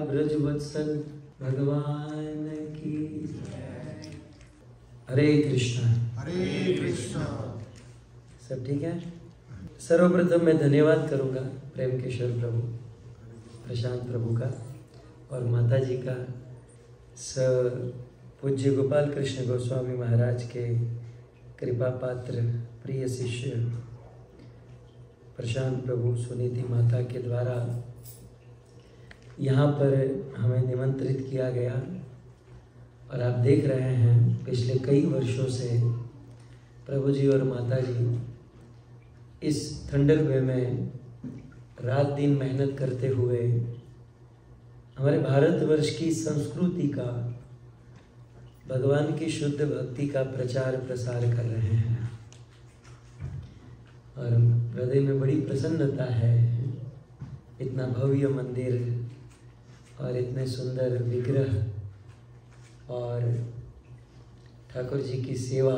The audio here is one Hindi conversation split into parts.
ब्रजवत्सल भगवान की। हरे कृष्णा। हरे कृष्णा। सब ठीक है। सर्वप्रथम मैं धन्यवाद करूंगा प्रेम किशोर प्रभु, प्रशांत प्रभु का और माता जी का, पूज्य गोपाल कृष्ण गोस्वामी महाराज के कृपा पात्र प्रिय शिष्य प्रशांत प्रभु सुनीति माता के द्वारा यहाँ पर हमें निमंत्रित किया गया। और आप देख रहे हैं पिछले कई वर्षों से प्रभु जी और माता जी इस थंडर वे में रात दिन मेहनत करते हुए हमारे भारतवर्ष की संस्कृति का, भगवान की शुद्ध भक्ति का प्रचार प्रसार कर रहे हैं। और हृदय में बड़ी प्रसन्नता है। इतना भव्य मंदिर और इतने सुंदर विग्रह और ठाकुर जी की सेवा,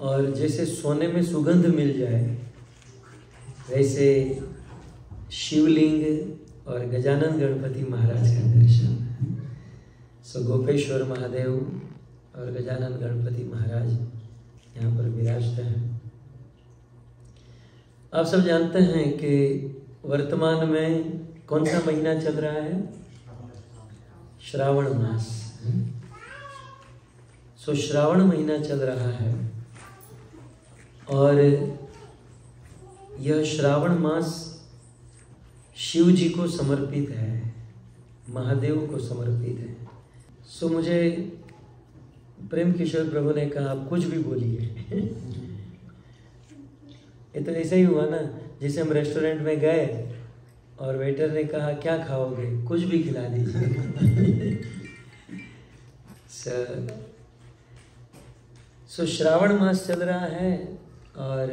और जैसे सोने में सुगंध मिल जाए वैसे शिवलिंग और गजानन गणपति महाराज का दर्शन। सो गोपेश्वर महादेव और गजानन गणपति महाराज यहाँ पर विराजते हैं। आप सब जानते हैं कि वर्तमान में कौन सा महीना चल रहा है? श्रावण मास। सो श्रावण महीना चल रहा है और यह श्रावण मास शिव जी को समर्पित है, महादेव को समर्पित है। सो मुझे प्रेम किशोर प्रभु ने कहा आप कुछ भी बोलिए। ये तो ऐसा ही हुआ ना, जैसे हम रेस्टोरेंट में गए और वेटर ने कहा क्या खाओगे, कुछ भी खिला दीजिए। सो श्रावण मास चल रहा है और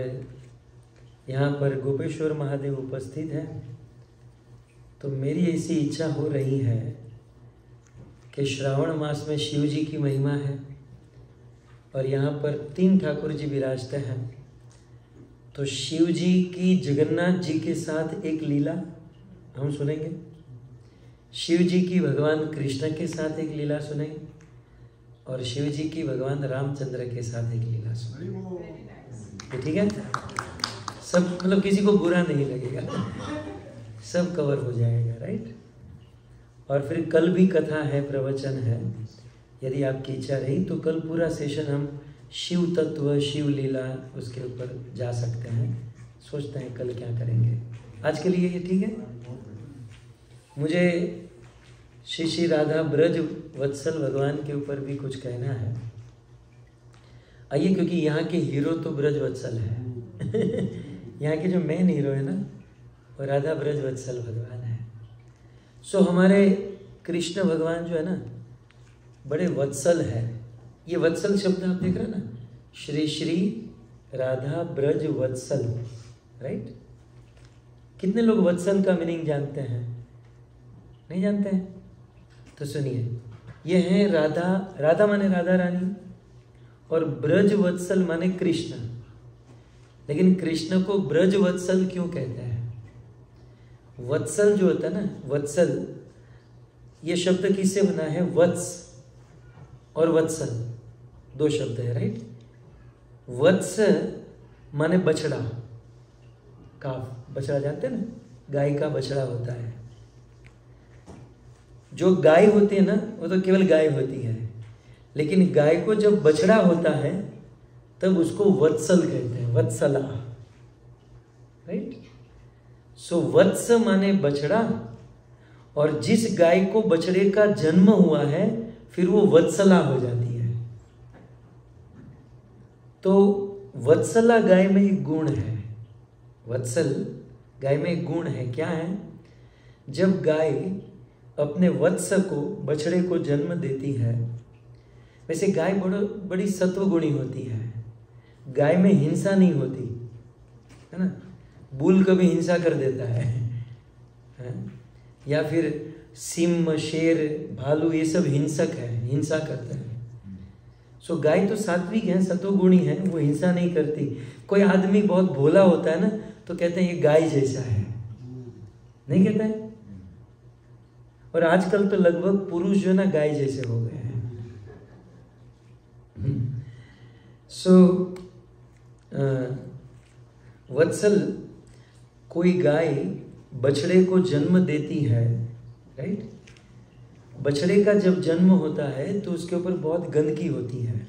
यहाँ पर गोपेश्वर महादेव उपस्थित है। तो मेरी ऐसी इच्छा हो रही है कि श्रावण मास में शिव जी की महिमा है और यहाँ पर 3 ठाकुर जी विराजते हैं। तो शिव जी की जगन्नाथ जी के साथ एक लीला हम सुनेंगे, शिव जी की भगवान कृष्ण के साथ एक लीला सुनेंगे और शिव जी की भगवान रामचंद्र के साथ एक लीला सुनेंगे। ठीक है? सब मतलब किसी को बुरा नहीं लगेगा, सब कवर हो जाएगा, राइट? और फिर कल भी कथा है, प्रवचन है। यदि आपकी इच्छा रही तो कल पूरा सेशन हम शिव तत्व, शिव लीला उसके ऊपर जा सकते हैं। सोचते हैं कल क्या करेंगे। आज के लिए ये ठीक है। मुझे श्री श्री राधा ब्रज वत्सल भगवान के ऊपर भी कुछ कहना है। आइए, क्योंकि यहाँ के हीरो तो ब्रज वत्सल है। यहाँ के जो मेन हीरो है ना वो राधा ब्रज वत्सल भगवान है। सो हमारे कृष्ण भगवान जो है ना बड़े वत्सल है। ये वत्सल शब्द आप देख रहे हैं ना, श्री श्री राधा ब्रज वत्सल, राइट? कितने लोग वत्सल का मीनिंग जानते हैं? नहीं जानते हैं? तो सुनिए, ये है राधा, राधा माने राधा रानी और ब्रज वत्सल माने कृष्ण। लेकिन कृष्ण को ब्रज वत्सल क्यों कहते हैं? वत्सल जो होता है ना, वत्सल, ये शब्द किससे बना है? वत्स और वत्सल, 2 शब्द है, राइट? वत्स माने बछड़ा, काफ, बछड़ा जानते हैं ना, गाय का बछड़ा होता है। जो गाय होती है ना वो तो केवल गाय होती है, लेकिन गाय को जब बछड़ा होता है तब उसको वत्सल कहते हैं, वत्सला, राइट? सो वत्स माने बछड़ा, और जिस गाय को बछड़े का जन्म हुआ है फिर वो वत्सला हो जाती है। तो वत्सला गाय में एक गुण है, वत्सल गाय में एक गुण है। क्या है? जब गाय अपने वत्स को, बछड़े को जन्म देती है, वैसे गाय बड़ी सत्वगुणी होती है। गाय में हिंसा नहीं होती है ना। बुल कभी हिंसा कर देता है? या फिर सिंह, शेर, भालू, ये सब हिंसक है, हिंसा करते हैं। सो गाय तो सात्विक है, सत्वगुणी है, वो हिंसा नहीं करती। कोई आदमी बहुत भोला होता है ना तो कहते हैं ये गाय जैसा है, नहीं कहते हैं? और आजकल तो लगभग पुरुष जो है ना गाय जैसे हो गए हैं। वत्सल, कोई गाय बछड़े को जन्म देती है, राइट? बछड़े का जब जन्म होता है तो उसके ऊपर बहुत गंदगी होती है,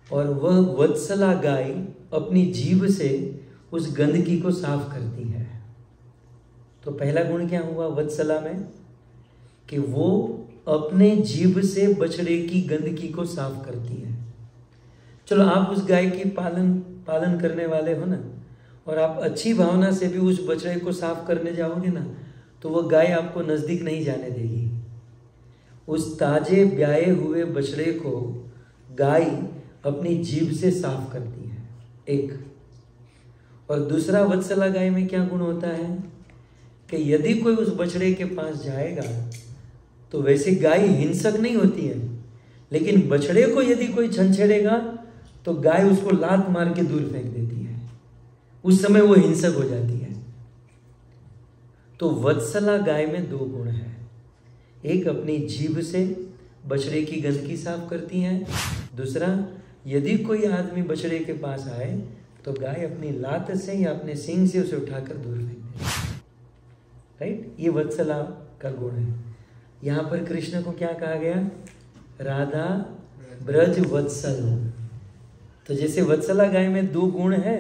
और वह वत्सला गाय अपनी जीभ से उस गंदगी को साफ करती है। तो पहला गुण क्या हुआ वत्सला में, कि वो अपने जीभ से बछड़े की गंदगी को साफ करती है। चलो, आप उस गाय की पालन करने वाले हो ना, और आप अच्छी भावना से भी उस बछड़े को साफ करने जाओगे ना, तो वह गाय आपको नजदीक नहीं जाने देगी। उस ताजे ब्याए हुए बछड़े को गाय अपनी जीभ से साफ करती है, एक। और दूसरा, वत्सला गाय में क्या गुण होता है कि यदि कोई उस बछड़े के पास जाएगा तो वैसे गाय हिंसक नहीं होती है, लेकिन बछड़े को यदि कोई छंछेड़ेगा तो गाय उसको लात मार के दूर फेंक देती है, उस समय वो हिंसक हो जाती है। तो वत्सला गाय में दो गुण है, एक अपनी जीभ से बछड़े की गंदगी साफ करती है, दूसरा यदि कोई आदमी बछड़े के पास आए तो गाय अपनी लात से या अपने सींग से उसे उठाकर दूर फेंक देती है, राइट? ये वत्सला का गुण है। यहाँ पर कृष्ण को क्या कहा गया? राधा ब्रज वत्सल। तो जैसे वत्सला गाय में दो गुण है,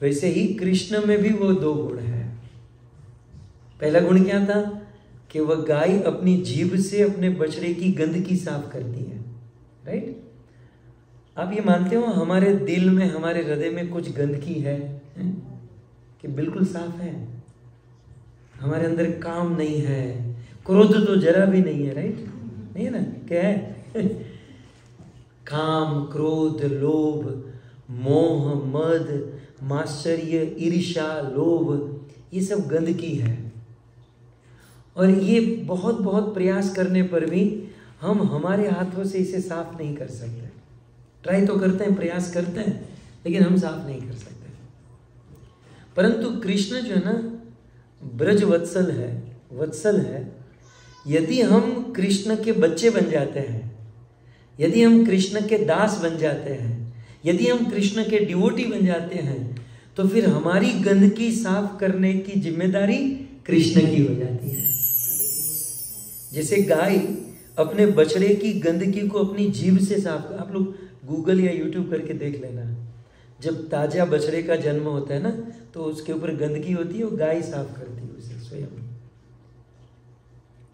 वैसे ही कृष्ण में भी वो दो गुण है। पहला गुण क्या था कि वह गाय अपनी जीभ से अपने बछड़े की गंदगी साफ करती है, राइट? आप ये मानते हो हमारे दिल में, हमारे हृदय में कुछ गंदगी है कि बिल्कुल साफ है? हमारे अंदर काम नहीं है, क्रोध तो जरा भी नहीं है, राइट? नहीं है ना? क्या है? काम, क्रोध, लोभ, मोह, मद, मात्सर्य, ईर्ष्या, लोभ, ये सब गंदगी है। और ये बहुत बहुत प्रयास करने पर भी हम हमारे हाथों से इसे साफ नहीं कर सकते। ट्राई तो करते हैं, प्रयास करते हैं, लेकिन हम साफ नहीं कर सकते। परंतु कृष्ण जो है ना, ब्रज वत्सल है, वत्सल है। यदि हम कृष्ण के बच्चे बन जाते हैं, यदि हम कृष्ण के दास बन जाते हैं, यदि हम कृष्ण के डिवोटी बन जाते हैं, तो फिर हमारी गंदगी साफ करने की जिम्मेदारी कृष्ण की हो जाती है। जैसे गाय अपने बछड़े की गंदगी को अपनी जीभ से साफ, आप लोग गूगल या यूट्यूब करके देख लेना, जब ताजा बछड़े का जन्म होता है ना, तो उसके ऊपर गंदगी होती है, वो गाय साफ करती है उसे स्वयं।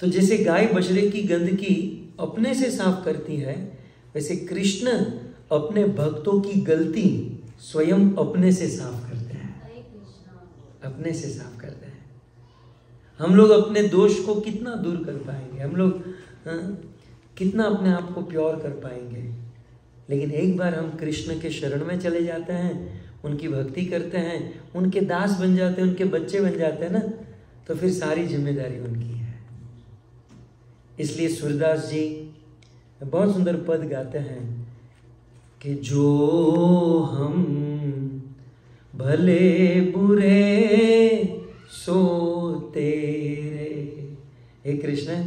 तो जैसे गाय बछड़े की गंदगी अपने से साफ करती है, वैसे कृष्ण अपने भक्तों की गलती स्वयं अपने से साफ करते हैं, अपने से साफ करते हैं। हम लोग अपने दोष को कितना दूर कर पाएंगे, हम लोग कितना अपने आप को प्योर कर पाएंगे? लेकिन एक बार हम कृष्ण के शरण में चले जाते हैं, उनकी भक्ति करते हैं, उनके दास बन जाते हैं, उनके बच्चे बन जाते हैं ना, तो फिर सारी जिम्मेदारी उनकी है। इसलिए सूरदास जी बहुत सुंदर पद गाते हैं कि जो हम भले बुरे सो तेरे। हे कृष्ण,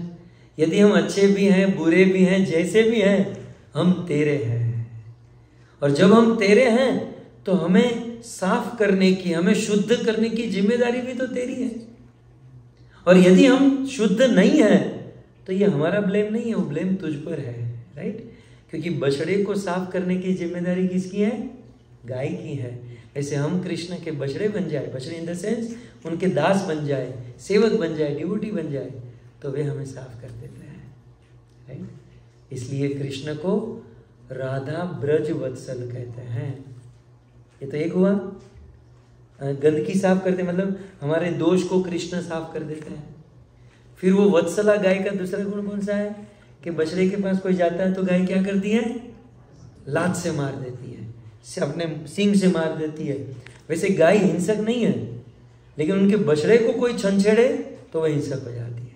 यदि हम अच्छे भी हैं, बुरे भी हैं, जैसे भी हैं, हम तेरे हैं। और जब हम तेरे हैं तो हमें साफ करने की, हमें शुद्ध करने की जिम्मेदारी भी तो तेरी है। और यदि हम शुद्ध नहीं है तो ये हमारा ब्लेम नहीं है, वो ब्लेम तुझ पर है, राइट? क्योंकि बछड़े को साफ करने की जिम्मेदारी किसकी है? गाय की है। ऐसे हम कृष्ण के बछड़े बन जाए, बछड़े इन द सेंस उनके दास बन जाए, सेवक बन जाए, डिवोटी बन जाए, तो वे हमें साफ कर देते हैं, राइट? इसलिए कृष्ण को राधा ब्रज वत्सल कहते हैं। ये तो एक हुआ, गंदगी साफ करते, मतलब हमारे दोष को कृष्ण साफ कर देते हैं। फिर वो वत्सला गाय का दूसरा गुण कौन सा है कि बछड़े के पास कोई जाता है तो गाय क्या करती है? लात से मार देती है, अपने सींग से मार देती है। वैसे गाय हिंसक नहीं है, लेकिन उनके बछड़े को कोई छंछेड़े तो वह हिंसक हो जाती है।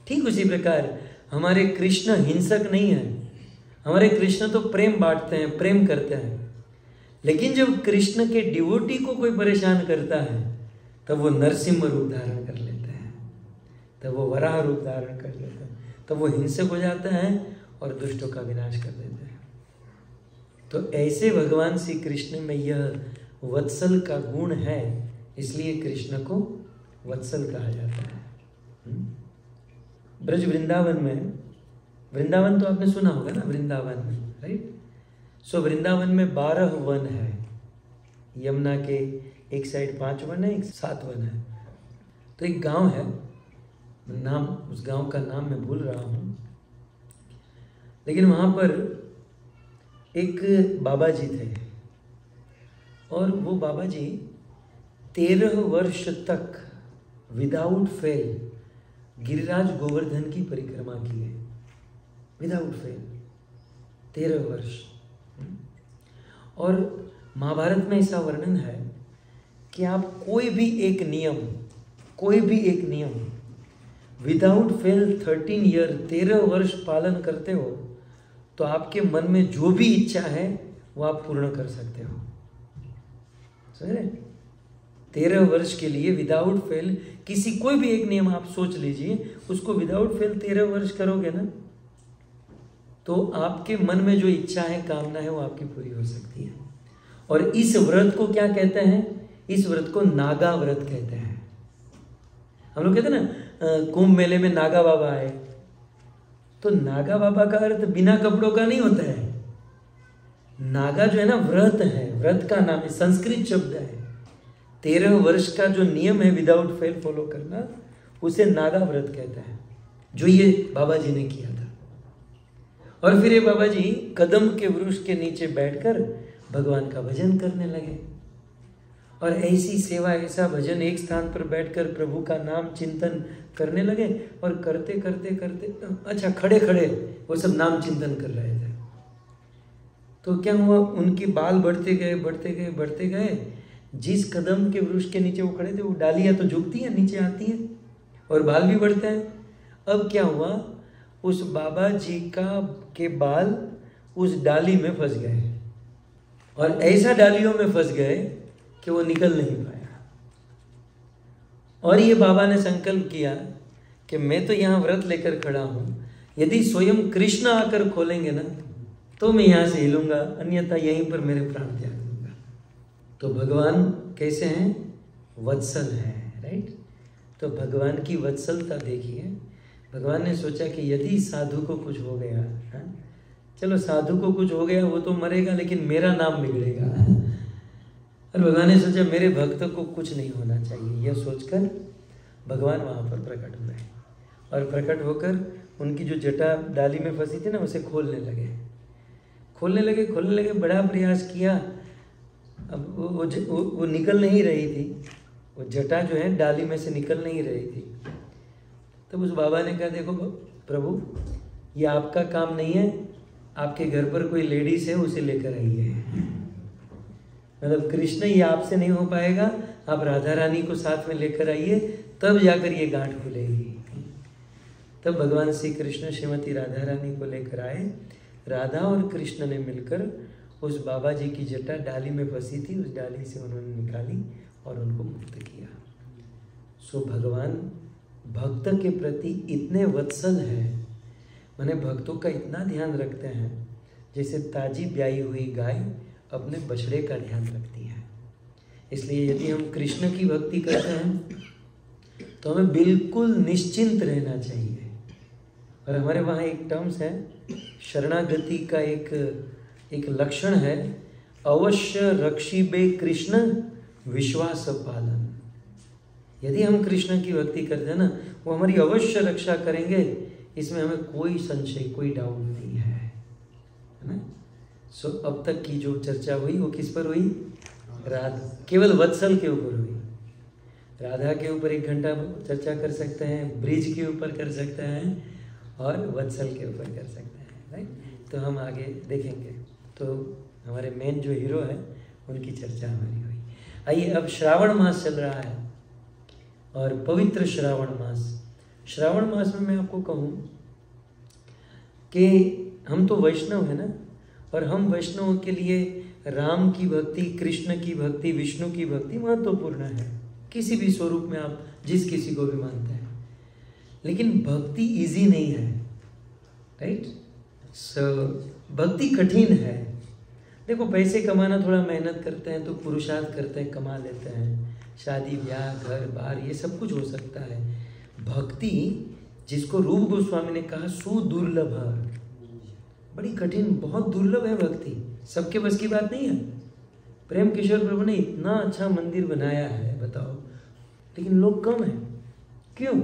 ठीक उसी प्रकार हमारे कृष्ण हिंसक नहीं है, हमारे कृष्ण तो प्रेम बांटते हैं, प्रेम करते हैं। लेकिन जब कृष्ण के डिवोटी को कोई परेशान करता है तब वो नरसिंह रूप धारण कर लेते हैं, तब वो वराह रूप धारण कर लेते हैं, तब वो हिंसक हो जाते हैं और दुष्टों का विनाश कर देते हैं। तो ऐसे भगवान श्री कृष्ण में यह वत्सल का गुण है, इसलिए कृष्ण को वत्सल कहा जाता है। ब्रज वृंदावन में, वृंदावन तो आपने सुना होगा ना, वृंदावन में, राइट। सो वृंदावन में 12 वन है। यमुना के एक साइड 5 वन है, एक 7 वन है। तो एक गांव है, नाम उस गांव का नाम मैं भूल रहा हूं, लेकिन वहां पर एक बाबा जी थे और वो बाबा जी 13 वर्ष तक विदाउट फेल गिरिराज गोवर्धन की परिक्रमा की है, विदाउट फेल 13 वर्ष। और महाभारत में ऐसा वर्णन है कि आप कोई भी एक नियम विदाउट फेल 13 ईयर 13 वर्ष पालन करते हो तो आपके मन में जो भी इच्छा है वो आप पूर्ण कर सकते हो। समझ रहे? 13 वर्ष के लिए विदाउट फेल किसी कोई भी एक नियम आप सोच लीजिए, उसको विदाउट फेल 13 वर्ष करोगे ना तो आपके मन में जो इच्छा है, कामना है, वो आपकी पूरी हो सकती है। और इस व्रत को क्या कहते हैं? इस व्रत को नागा व्रत कहते हैं। हम लोग कहते हैं ना कुंभ मेले में नागा बाबा आए, तो नागा बाबा का अर्थ बिना कपड़ों का नहीं होता है। नागा जो है ना व्रत है, व्रत का नाम है, संस्कृत शब्द है। 13 वर्ष का जो नियम है विदाउट फेल फॉलो करना, उसे नागा व्रत कहता है, जो ये बाबा जी ने किया था। और फिर ये बाबा जी कदम के वृक्ष के नीचे बैठकर भगवान का भजन करने लगे। और ऐसी सेवा, ऐसा भजन, एक स्थान पर बैठकर प्रभु का नाम चिंतन करने लगे। और करते करते करते, अच्छा खड़े खड़े वो सब नाम चिंतन कर रहे थे। तो क्या हुआ, उनके बाल बढ़ते गए बढ़ते गए बढ़ते गए। जिस कदम के वृक्ष के नीचे वो खड़े थे, वो डालियां तो झुकती हैं, नीचे आती हैं, और बाल भी बढ़ते हैं। अब क्या हुआ, उस बाबा जी के बाल उस डाली में फंस गए, और ऐसा डालियों में फंस गए कि वो निकल नहीं पाया। और ये बाबा ने संकल्प किया कि मैं तो यहाँ व्रत लेकर खड़ा हूँ, यदि स्वयं कृष्ण आकर खोलेंगे ना तो मैं यहाँ से हिलूंगा, अन्यथा यहीं पर मेरे प्राण त्याग दूंगा। तो भगवान कैसे हैं? वत्सल हैं, राइट। तो भगवान की वत्सलता देखिए। भगवान ने सोचा कि यदि साधु को कुछ हो गया, चलो साधु को कुछ हो गया, वो तो मरेगा, लेकिन मेरा नाम बिगड़ेगा। और भगवान ने सोचा मेरे भक्तों को कुछ नहीं होना चाहिए। यह सोचकर भगवान वहाँ पर प्रकट हुए, और प्रकट होकर उनकी जो जटा डाली में फंसी थी ना, उसे खोलने लगे। बड़ा प्रयास किया, अब वो निकल नहीं रही थी, वो जटा जो है डाली में से निकल नहीं रही थी। तो उस बाबा ने कहा, देखो प्रभु, ये आपका काम नहीं है, आपके घर पर कोई लेडीज है, उसे लेकर आइए। मतलब कृष्ण, ये आपसे नहीं हो पाएगा, आप राधा रानी को साथ में लेकर आइए, तब जाकर ये गांठ खुलेगी। तब भगवान श्री कृष्ण श्रीमती राधा रानी को लेकर आए। राधा और कृष्ण ने मिलकर उस बाबा जी की जटा डाली में फंसी थी, उस डाली से उन्होंने निकाली और उनको मुक्त किया। सो भगवान भक्त के प्रति इतने वत्सल हैं, माने भक्तों का इतना ध्यान रखते हैं, जैसे ताजी ब्याई हुई गाय अपने बछड़े का ध्यान रखती है। इसलिए यदि हम कृष्ण की भक्ति करते हैं तो हमें बिल्कुल निश्चिंत रहना चाहिए। और हमारे वहाँ एक टर्म्स है, शरणागति का एक लक्षण है, अवश्य रक्षिबे कृष्ण विश्वास पालन। यदि हम कृष्ण की भक्ति करते हैं ना, वो हमारी अवश्य रक्षा करेंगे, इसमें हमें कोई संशय, कोई डाउट नहीं है ना। सो अब तक की जो चर्चा हुई वो किस पर हुई? केवल वत्सल के ऊपर हुई। राधा के ऊपर 1 घंटा चर्चा कर सकते हैं, ब्रिज के ऊपर कर सकते हैं, और वत्सल के ऊपर कर सकते हैं, राइट। तो हम आगे देखेंगे। तो हमारे मेन जो हीरो है उनकी चर्चा हमारी हुई। आइए, अब श्रावण मास चल रहा है, और पवित्र श्रावण मास में मैं आपको कहूँ कि हम तो वैष्णव है ना, और हम वैष्णवों के लिए राम की भक्ति, कृष्ण की भक्ति, विष्णु की भक्ति महत्वपूर्ण है। किसी भी स्वरूप में आप जिस किसी को भी मानते हैं, लेकिन भक्ति इजी नहीं है, राइट? सो भक्ति कठिन है। देखो, पैसे कमाना थोड़ा मेहनत करते हैं तो पुरुषार्थ करते हैं, कमा लेते हैं, शादी ब्याह घर बार ये सब कुछ हो सकता है। भक्ति जिसको रूप गोस्वामी ने कहा सुदुर्लभ, बड़ी कठिन, बहुत दुर्लभ है भक्ति, सबके बस की बात नहीं है। प्रेम किशोर प्रभु ने इतना अच्छा मंदिर बनाया है, बताओ, लेकिन लोग कम हैं। क्यों?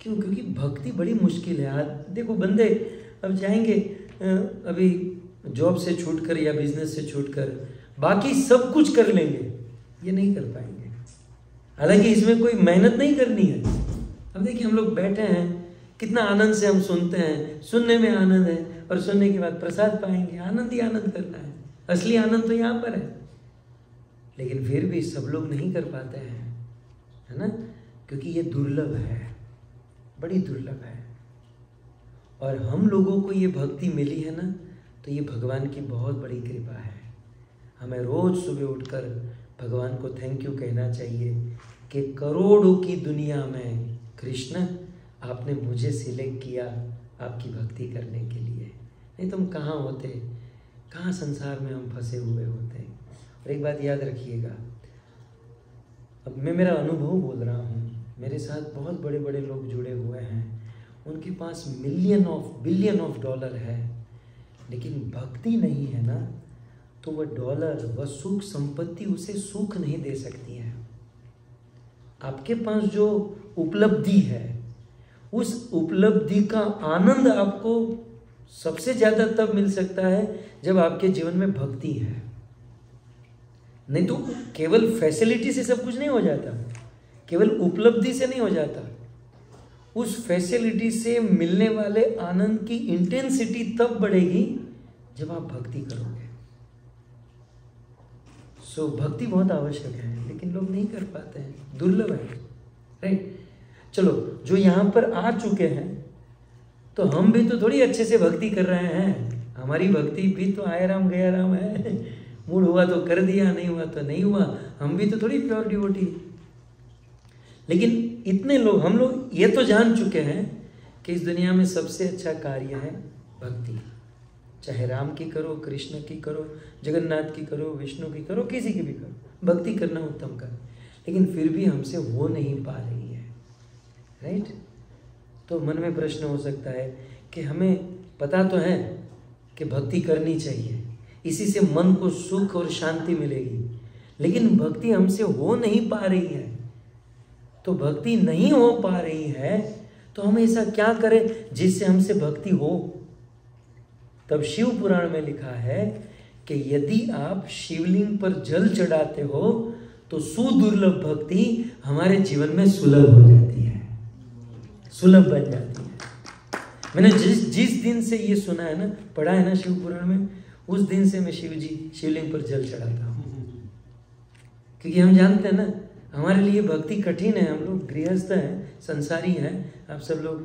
क्योंकि भक्ति बड़ी मुश्किल है। देखो, बंदे अब जाएंगे अभी जॉब से छूटकर या बिजनेस से छूटकर बाकी सब कुछ कर लेंगे, ये नहीं कर पाएंगे। हालांकि इसमें कोई मेहनत नहीं करनी है। अब देखिए, हम लोग बैठे हैं, कितना आनंद से हम सुनते हैं, सुनने में आनंद है, और सुनने के बाद प्रसाद पाएंगे, आनंद ही आनंद करना है। असली आनंद तो यहाँ पर है, लेकिन फिर भी सब लोग नहीं कर पाते हैं, है ना? क्योंकि ये दुर्लभ है, बड़ी दुर्लभ है। और हम लोगों को ये भक्ति मिली है ना, तो ये भगवान की बहुत बड़ी कृपा है। हमें रोज सुबह उठकर भगवान को थैंक यू कहना चाहिए कि करोड़ों की दुनिया में कृष्ण आपने मुझे सिलेक्ट किया आपकी भक्ति करने के लिए, नहीं तो हम कहाँ होते, कहाँ संसार में हम फंसे हुए होते। और एक बात याद रखिएगा, अब मैं मेरा अनुभव बोल रहा हूँ, मेरे साथ बहुत बड़े बड़े लोग जुड़े हुए हैं, उनके पास बिलियन ऑफ डॉलर है, लेकिन भक्ति नहीं है ना, तो वह डॉलर, वह सुख संपत्ति उसे सुख नहीं दे सकती है। आपके पास जो उपलब्धि है, उस उपलब्धि का आनंद आपको सबसे ज्यादा तब मिल सकता है जब आपके जीवन में भक्ति है। नहीं तो केवल फैसिलिटी से सब कुछ नहीं हो जाता, केवल उपलब्धि से नहीं हो जाता। उस फैसिलिटी से मिलने वाले आनंद की इंटेंसिटी तब बढ़ेगी जब आप भक्ति करोगे। सो भक्ति बहुत आवश्यक है, लेकिन लोग नहीं कर पाते हैं, दुर्लभ है, राइट? चलो, जो यहाँ पर आ चुके हैं, तो हम भी तो थोड़ी अच्छे से भक्ति कर रहे हैं। हमारी भक्ति भी तो आया राम गया राम है, मूड हुआ तो कर दिया, नहीं हुआ तो नहीं हुआ। हम भी तो थोड़ी प्योर डिवोटी। लेकिन इतने लोग, हम लोग ये तो जान चुके हैं कि इस दुनिया में सबसे अच्छा कार्य है भक्ति। चाहे राम की करो, कृष्ण की करो, जगन्नाथ की करो, विष्णु की करो, किसी की भी करो, भक्ति करना उत्तम कर। लेकिन फिर भी हमसे हो नहीं पा रही है, राइट? तो मन में प्रश्न हो सकता है कि हमें पता तो है कि भक्ति करनी चाहिए, इसी से मन को सुख और शांति मिलेगी, लेकिन भक्ति हमसे हो नहीं पा रही है। तो भक्ति नहीं हो पा रही है तो हम ऐसा क्या करें जिससे हमसे भक्ति हो? तब शिव पुराण में लिखा है कि यदि आप शिवलिंग पर जल चढ़ाते हो तो सुदुर्लभ भक्ति हमारे जीवन में सुलभ हो जाती है, सुलभ बन जाती है। मैंने जिस दिन से ये सुना है ना, पढ़ा है ना शिव पुराण में, उस दिन से मैं शिवलिंग पर जल चढ़ाता हूँ। क्योंकि हम जानते हैं ना, हमारे लिए भक्ति कठिन है। हम लोग गृहस्थ हैं, संसारी हैं, आप सब लोग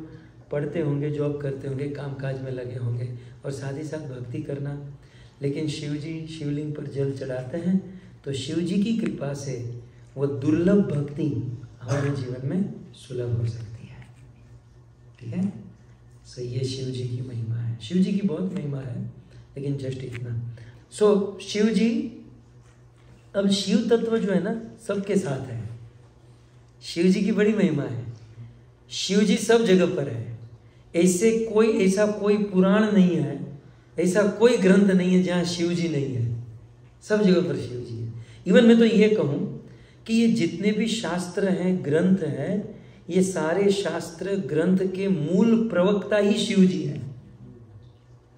पढ़ते होंगे, जॉब करते होंगे, कामकाज में लगे होंगे, और साथ ही साथ भक्ति करना। लेकिन शिव जी शिवलिंग पर जल चढ़ाते हैं तो शिव जी की कृपा से वो दुर्लभ भक्ति हमारे जीवन में सुलभ हो सकती है, ठीक है? सो ये शिव जी की महिमा है, शिव जी की बहुत महिमा है, लेकिन जस्ट इतना। सो शिव जी, अब शिव तत्व जो है ना सबके साथ है, शिव जी की बड़ी महिमा है। शिव जी सब जगह पर है, ऐसा कोई पुराण नहीं है, ऐसा कोई ग्रंथ नहीं है जहाँ शिव जी नहीं है, सब जगह पर शिव जी है। इवन मैं तो ये कहूँ कि ये जितने भी शास्त्र हैं, ग्रंथ हैं, ये सारे शास्त्र ग्रंथ के मूल प्रवक्ता ही शिव जी हैं,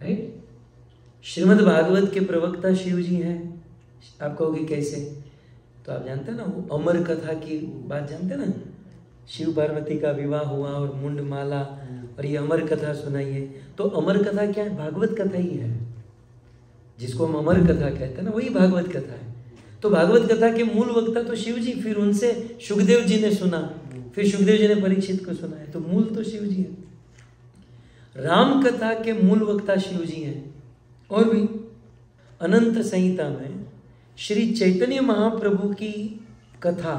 राइट? श्रीमद् भागवत के प्रवक्ता शिव जी हैं। आप कहोगे कैसे? तो आप जानते हैं ना, वो अमर कथा की बात जानते हैं ना, शिव पार्वती का विवाह हुआ और मुंडमाला, और ये अमर कथा सुनाइए। तो अमर कथा क्या है? भागवत कथा ही है, जिसको हम अमर कथा कहते हैं ना, वही भागवत कथा है। तो भागवत कथा के मूल वक्ता तो शिव जी, फिर उनसे सुखदेव जी ने सुना, फिर सुखदेव जी ने परीक्षित को सुना है, तो मूल तो शिव जी है। राम कथा के मूल वक्ता शिव जी हैं। और भी अनंत संहिता में श्री चैतन्य महाप्रभु की कथा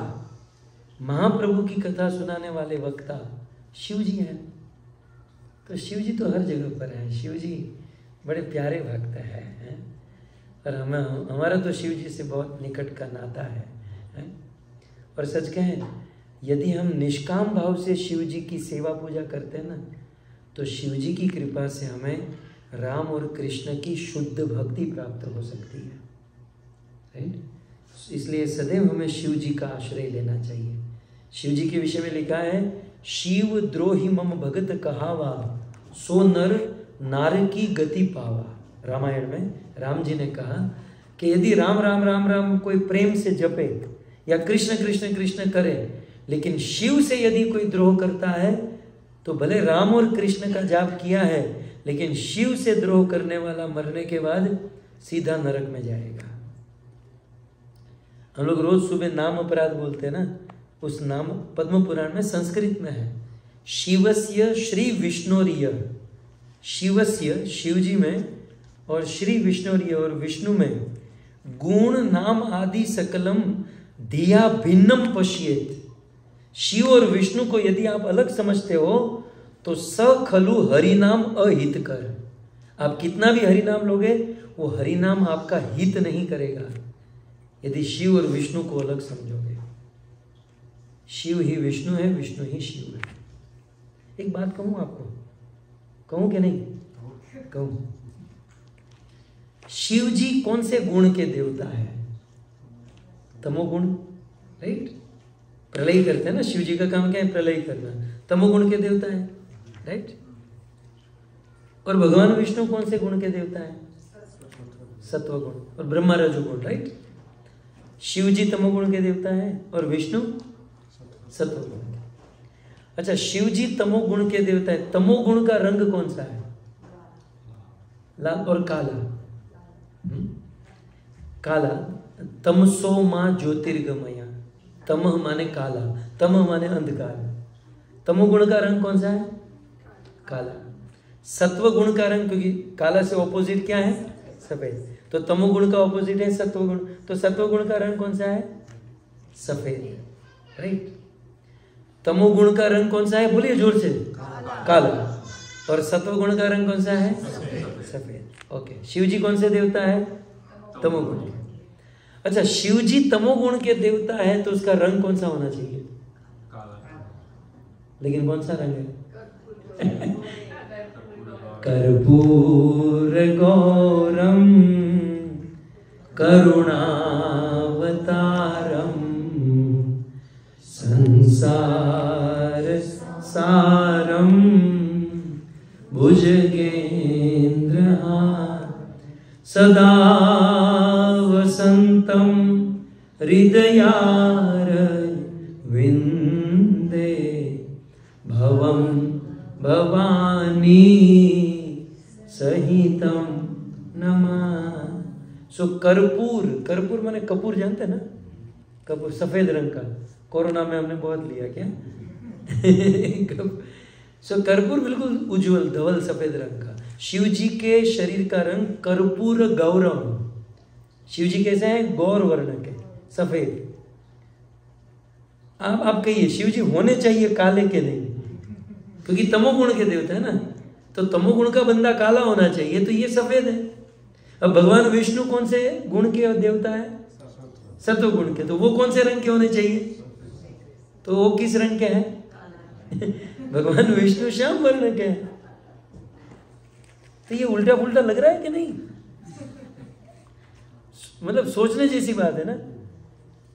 महाप्रभु की कथा सुनाने वाले वक्ता शिव जी हैं। तो शिव जी तो हर जगह पर हैं, शिव जी बड़े प्यारे भक्त हैं और हमारा तो शिव जी से बहुत निकट का नाता है। और सच कहें, यदि हम निष्काम भाव से शिव जी की सेवा पूजा करते हैं ना, तो शिव जी की कृपा से हमें राम और कृष्ण की शुद्ध भक्ति प्राप्त हो सकती है, राइट। इसलिए सदैव हमें शिव जी का आश्रय लेना चाहिए। शिव जी के विषय में लिखा है, शिव द्रोही मम भगत कहावा, सो नर नार की गति पावा। रामायण में राम जी ने कहा कि यदि राम राम राम राम कोई प्रेम से जपे या कृष्ण कृष्ण कृष्ण करे, लेकिन शिव से यदि कोई द्रोह करता है तो भले राम और कृष्ण का जाप किया है, लेकिन शिव से द्रोह करने वाला मरने के बाद सीधा नरक में जाएगा। हम लोग रोज सुबह नाम अपराध बोलते हैं ना, उस नाम पद्म पुराण में संस्कृत में है, शिवस्य श्री विष्णुरिय। शिवस्य शिव जी में और श्री विष्णुरिय और विष्णु में गुण नाम आदि सकलम धिया भिन्नम पश्येत। शिव और विष्णु को यदि आप अलग समझते हो तो स खलु हरिनाम अहित कर। आप कितना भी हरिनाम लोगे, वो हरिनाम आपका हित नहीं करेगा यदि शिव और विष्णु को अलग समझोगे। शिव ही विष्णु है, विष्णु ही शिव है। एक बात कहूं आपको, कहूं कि नहीं कहूं? शिव जी कौन से गुण के देवता है? तमोगुण, राइट। प्रलय करते हैं ना, शिव जी का काम क्या है? प्रलय करना। तमोगुण के देवता है, राइट। और भगवान विष्णु कौन से गुण के देवता है? सत्वगुण। और ब्रह्मा रजोगुण, राइट। शिव जी तमोगुण के देवता है और विष्णु सत्वगुण। अच्छा, शिव जी तमोगुण के देवता है। तमोगुण का रंग कौन सा है? लाल और काला। काला। तमसो मां ज्योतिर्गमया। तमह माने काला, तमह माने अंधकार। तमोगुण का रंग कौन सा है? काला। सत्वगुण का रंग, क्योंकि काला से ऑपोजिट क्या है? सफेद। तो तमोगुण का ऑपोजिट है सत्वगुण, तो सत्वगुण का रंग कौन सा है? सफेद, राइट। तमोगुण का रंग कौन सा है? बोलिए जोर से। काला। और सत्वगुण का रंग कौन सा है? सफेद। ओके। शिव जी कौन से देवता है? तमोगुण के। अच्छा, शिव जी तमोगुण के देवता है तो उसका रंग कौन सा होना चाहिए? काला। लेकिन कौन सा रंग है? कर्पूर गौरम करुणावतारम संसार सारम भुजगेन्द्रहार सदा वसंतम हृदयार विंदे भवम भवानी सहितम नमः। सो कर्पूर, कर्पूर माने कपूर, जानते हैं ना? कपूर सफेद रंग का, कोरोना में हमने बहुत लिया क्या? सो कर्पूर बिल्कुल उज्जवल धवल सफेद रंग का। शिव जी के शरीर का रंग कर्पूर गौरम। शिव जी कैसे हैं? गौर वर्ण के, सफेद। आप कहिए शिव जी होने चाहिए काले के नहीं, क्योंकि तमोगुण के देवता है ना, तो तमोगुण का बंदा काला होना चाहिए, तो ये सफेद है। अब भगवान विष्णु कौन से गुण के देवता है? सत्वगुण के, तो वो कौन से रंग के होने चाहिए? तो वो किस रंग के हैं? भगवान विष्णु श्याम वर्ण के हैं। तो ये उल्टा पुल्टा लग रहा है कि नहीं? मतलब सोचने जैसी बात है ना।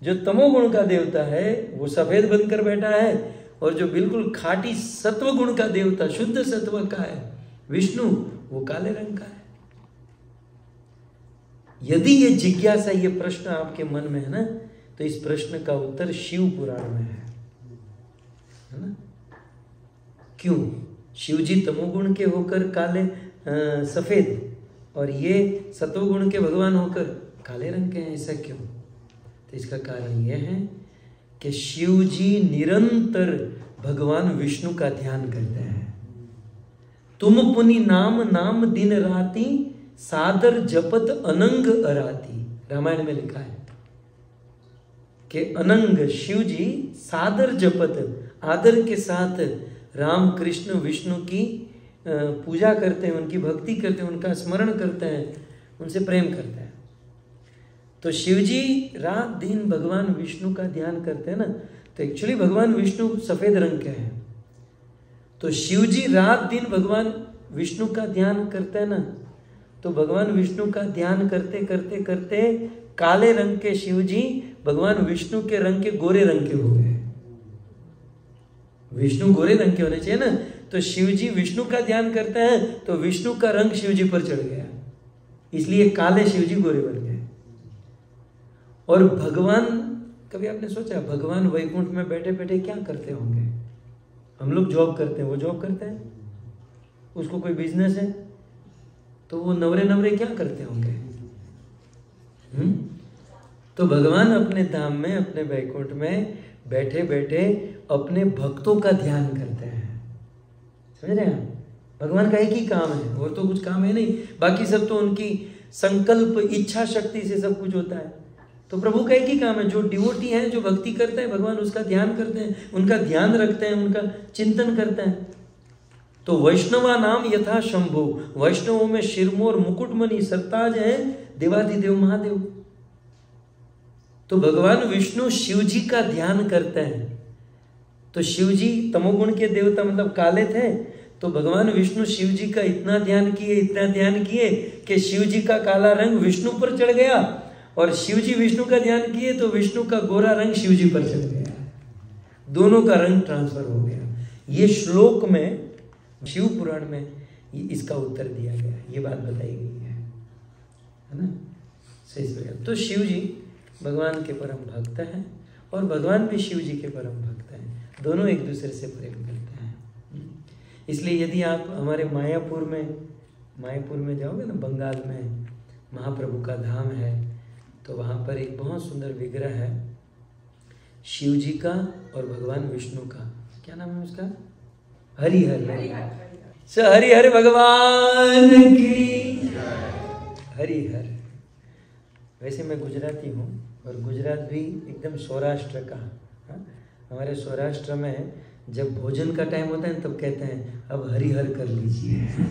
जो तमोगुण का देवता है वो सफेद बनकर बैठा है, और जो बिल्कुल खाटी सत्वगुण का देवता, शुद्ध सत्व का है विष्णु, वो काले रंग का है। यदि ये जिज्ञासा, ये प्रश्न आपके मन में है ना, तो इस प्रश्न का उत्तर शिव पुराण में है ना? क्यों? शिव जी तमोगुण के होकर काले सफेद, और ये सत्वगुण के भगवान होकर काले रंग के हैं, ऐसा क्यों? तो इसका कारण यह है कि शिव जी निरंतर भगवान विष्णु का ध्यान करते हैं। तुम पुनि नाम नाम दिन राती सादर जपत अनंग अराती। रामायण में लिखा है कि अनंग शिव जी सादर जपत, आदर के साथ राम कृष्ण विष्णु की पूजा करते हैं, उनकी भक्ति करते हैं, उनका स्मरण करते हैं, उनसे प्रेम करते हैं। तो शिव जी रात दिन भगवान विष्णु का ध्यान करते हैं ना, तो एक्चुअली भगवान विष्णु सफेद रंग के हैं, तो शिव जी रात दिन भगवान विष्णु का ध्यान करते हैं ना, तो भगवान विष्णु का ध्यान करते करते करते काले रंग के शिव जी भगवान विष्णु के रंग के गोरे रंग के हो गए। विष्णु गोरे रंग के होने चाहिए ना, तो शिव जी विष्णु का ध्यान करते हैं तो विष्णु का रंग शिव जी पर चढ़ गया, इसलिए काले शिव जी गोरे बन गए। और भगवान, कभी आपने सोचा भगवान वैकुंठ में बैठे बैठे क्या करते होंगे? हम लोग जॉब करते हैं, वो जॉब करते हैं, उसको कोई बिजनेस है, तो वो नवरे नवरे क्या करते होंगे? तो भगवान अपने धाम में, अपने वैकुंठ में बैठे बैठे अपने भक्तों का ध्यान करते हैं। समझ रहे हैं? भगवान का एक ही काम है, और तो कुछ काम है नहीं, बाकी सब तो उनकी संकल्प इच्छा शक्ति से सब कुछ होता है। तो प्रभु का एक ही काम है, जो डिवोटी है, जो भक्ति करते हैं, भगवान उसका ध्यान करते हैं, उनका ध्यान रखते हैं, उनका चिंतन करते हैं। तो वैष्णवा नाम यथा शंभु, वैष्णवों में शिरमोर मुकुटमणि सरताज है देवाधिदेव महादेव। तो भगवान विष्णु शिव जी का ध्यान करते हैं। तो शिव जी तमोगुण के देवता, मतलब काले थे, तो भगवान विष्णु शिव जी का इतना ध्यान किए, इतना ध्यान किए कि शिव जी का काला रंग विष्णु पर चढ़ गया, और शिव जी विष्णु का ध्यान किए तो विष्णु का गोरा रंग शिव जी पर चढ़ गया, दोनों का रंग ट्रांसफर हो गया। ये श्लोक में, शिव पुराण में इसका उत्तर दिया गया, ये बात बताई गई है ना। सही। तो शिव जी भगवान के परम भक्त हैं और भगवान भी शिव जी के परम भक्त हैं, दोनों एक दूसरे से प्रेम करते हैं। इसलिए यदि आप हमारे मायापुर में जाओगे ना, बंगाल में महाप्रभु का धाम है, तो वहाँ पर एक बहुत सुंदर विग्रह है शिव जी का और भगवान विष्णु का। क्या नाम है उसका? हरिहर। हरिहर भगवान की हरिहर। वैसे मैं गुजराती हूँ, और गुजरात भी एकदम सौराष्ट्र का। हमारे सौराष्ट्र में जब भोजन का टाइम होता है तब कहते हैं अब हरिहर कर लीजिए।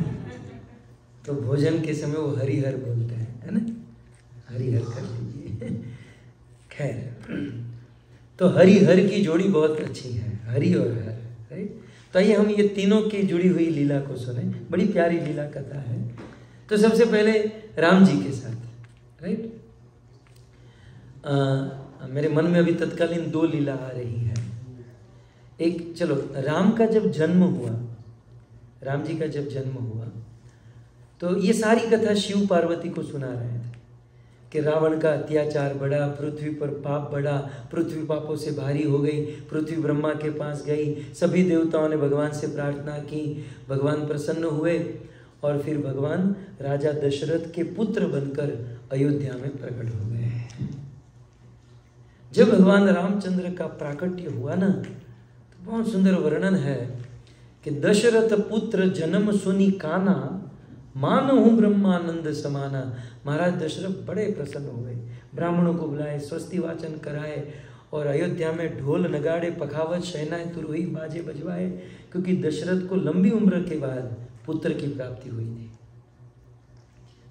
तो भोजन के समय वो हरिहर बोलते हैं, है ना, हरिहर कर लीजिए। खैर, तो हरिहर की जोड़ी बहुत अच्छी है, हरि और हर, राइट। तो आइए हम ये तीनों की जुड़ी हुई लीला को सुने, बड़ी प्यारी लीला कथा है। तो सबसे पहले राम जी के साथ, राइट। मेरे मन में अभी तत्कालीन दो लीला आ रही है। एक, चलो, राम का जब जन्म हुआ, राम जी का जब जन्म हुआ, तो ये सारी कथा शिव पार्वती को सुना रहे थे कि रावण का अत्याचार बढ़ा, पृथ्वी पर पाप बढ़ा, पृथ्वी पापों से भारी हो गई, पृथ्वी ब्रह्मा के पास गई, सभी देवताओं ने भगवान से प्रार्थना की, भगवान प्रसन्न हुए, और फिर भगवान राजा दशरथ के पुत्र बनकर अयोध्या में प्रकट हो गए। जब भगवान रामचंद्र का प्राकट्य हुआ ना, तो बहुत सुंदर वर्णन है कि दशरथ पुत्र जन्म सुनी काना, मानहु ब्रह्मानंद समाना। महाराज दशरथ बड़े प्रसन्न हुए, ब्राह्मणों को बुलाए, स्वस्ति वाचन कराए, और अयोध्या में ढोल नगाड़े पखावत शहनाएं तुरही बाजे बजवाए, क्योंकि दशरथ को लंबी उम्र के बाद पुत्र की प्राप्ति हुई थी।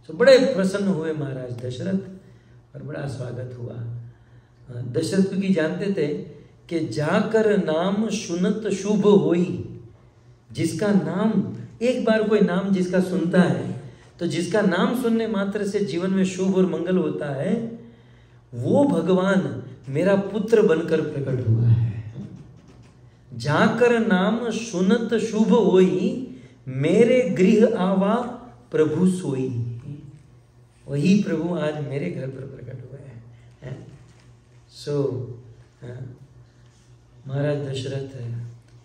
तो बड़े प्रसन्न हुए महाराज दशरथ, और बड़ा स्वागत हुआ। दशरथ क्योंकि जानते थे कि जाकर नाम सुनत शुभ होई, जिसका नाम, एक बार कोई नाम जिसका सुनता है, तो जिसका नाम सुनने मात्र से जीवन में शुभ और मंगल होता है, वो भगवान मेरा पुत्र बनकर प्रकट हुआ है। जाकर नाम सुनत शुभ होई, मेरे गृह आवा प्रभु सोई। वही प्रभु आज मेरे घर पर प्रकट हुए हैं। सो महाराज दशरथ है,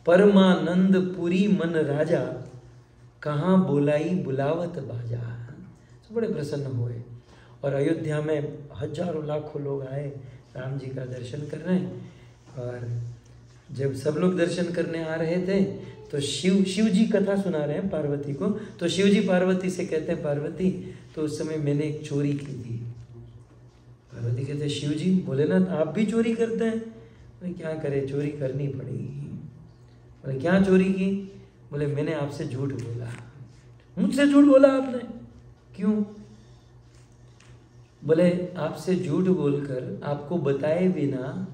परमानंद पुरी मन राजा, कहाँ बोलाई बुलावत बाजा। तो बड़े प्रसन्न हुए, और अयोध्या में हजारों लाखों लोग आए राम जी का दर्शन करने। और जब सब लोग दर्शन करने आ रहे थे, तो शिव जी कथा सुना रहे हैं पार्वती को। तो शिव जी पार्वती से कहते हैं, पार्वती, तो उस समय मैंने एक चोरी की थी। पार्वती कहते शिव जी भोलेनाथ आप भी चोरी करते हैं? बोले क्या करे, चोरी करनी पड़ेगी। बोले क्या चोरी की? बोले मैंने आपसे झूठ बोला। मुझसे झूठ बोला आपने? क्यों? बोले आपसे झूठ बोलकर आपको बताए बिना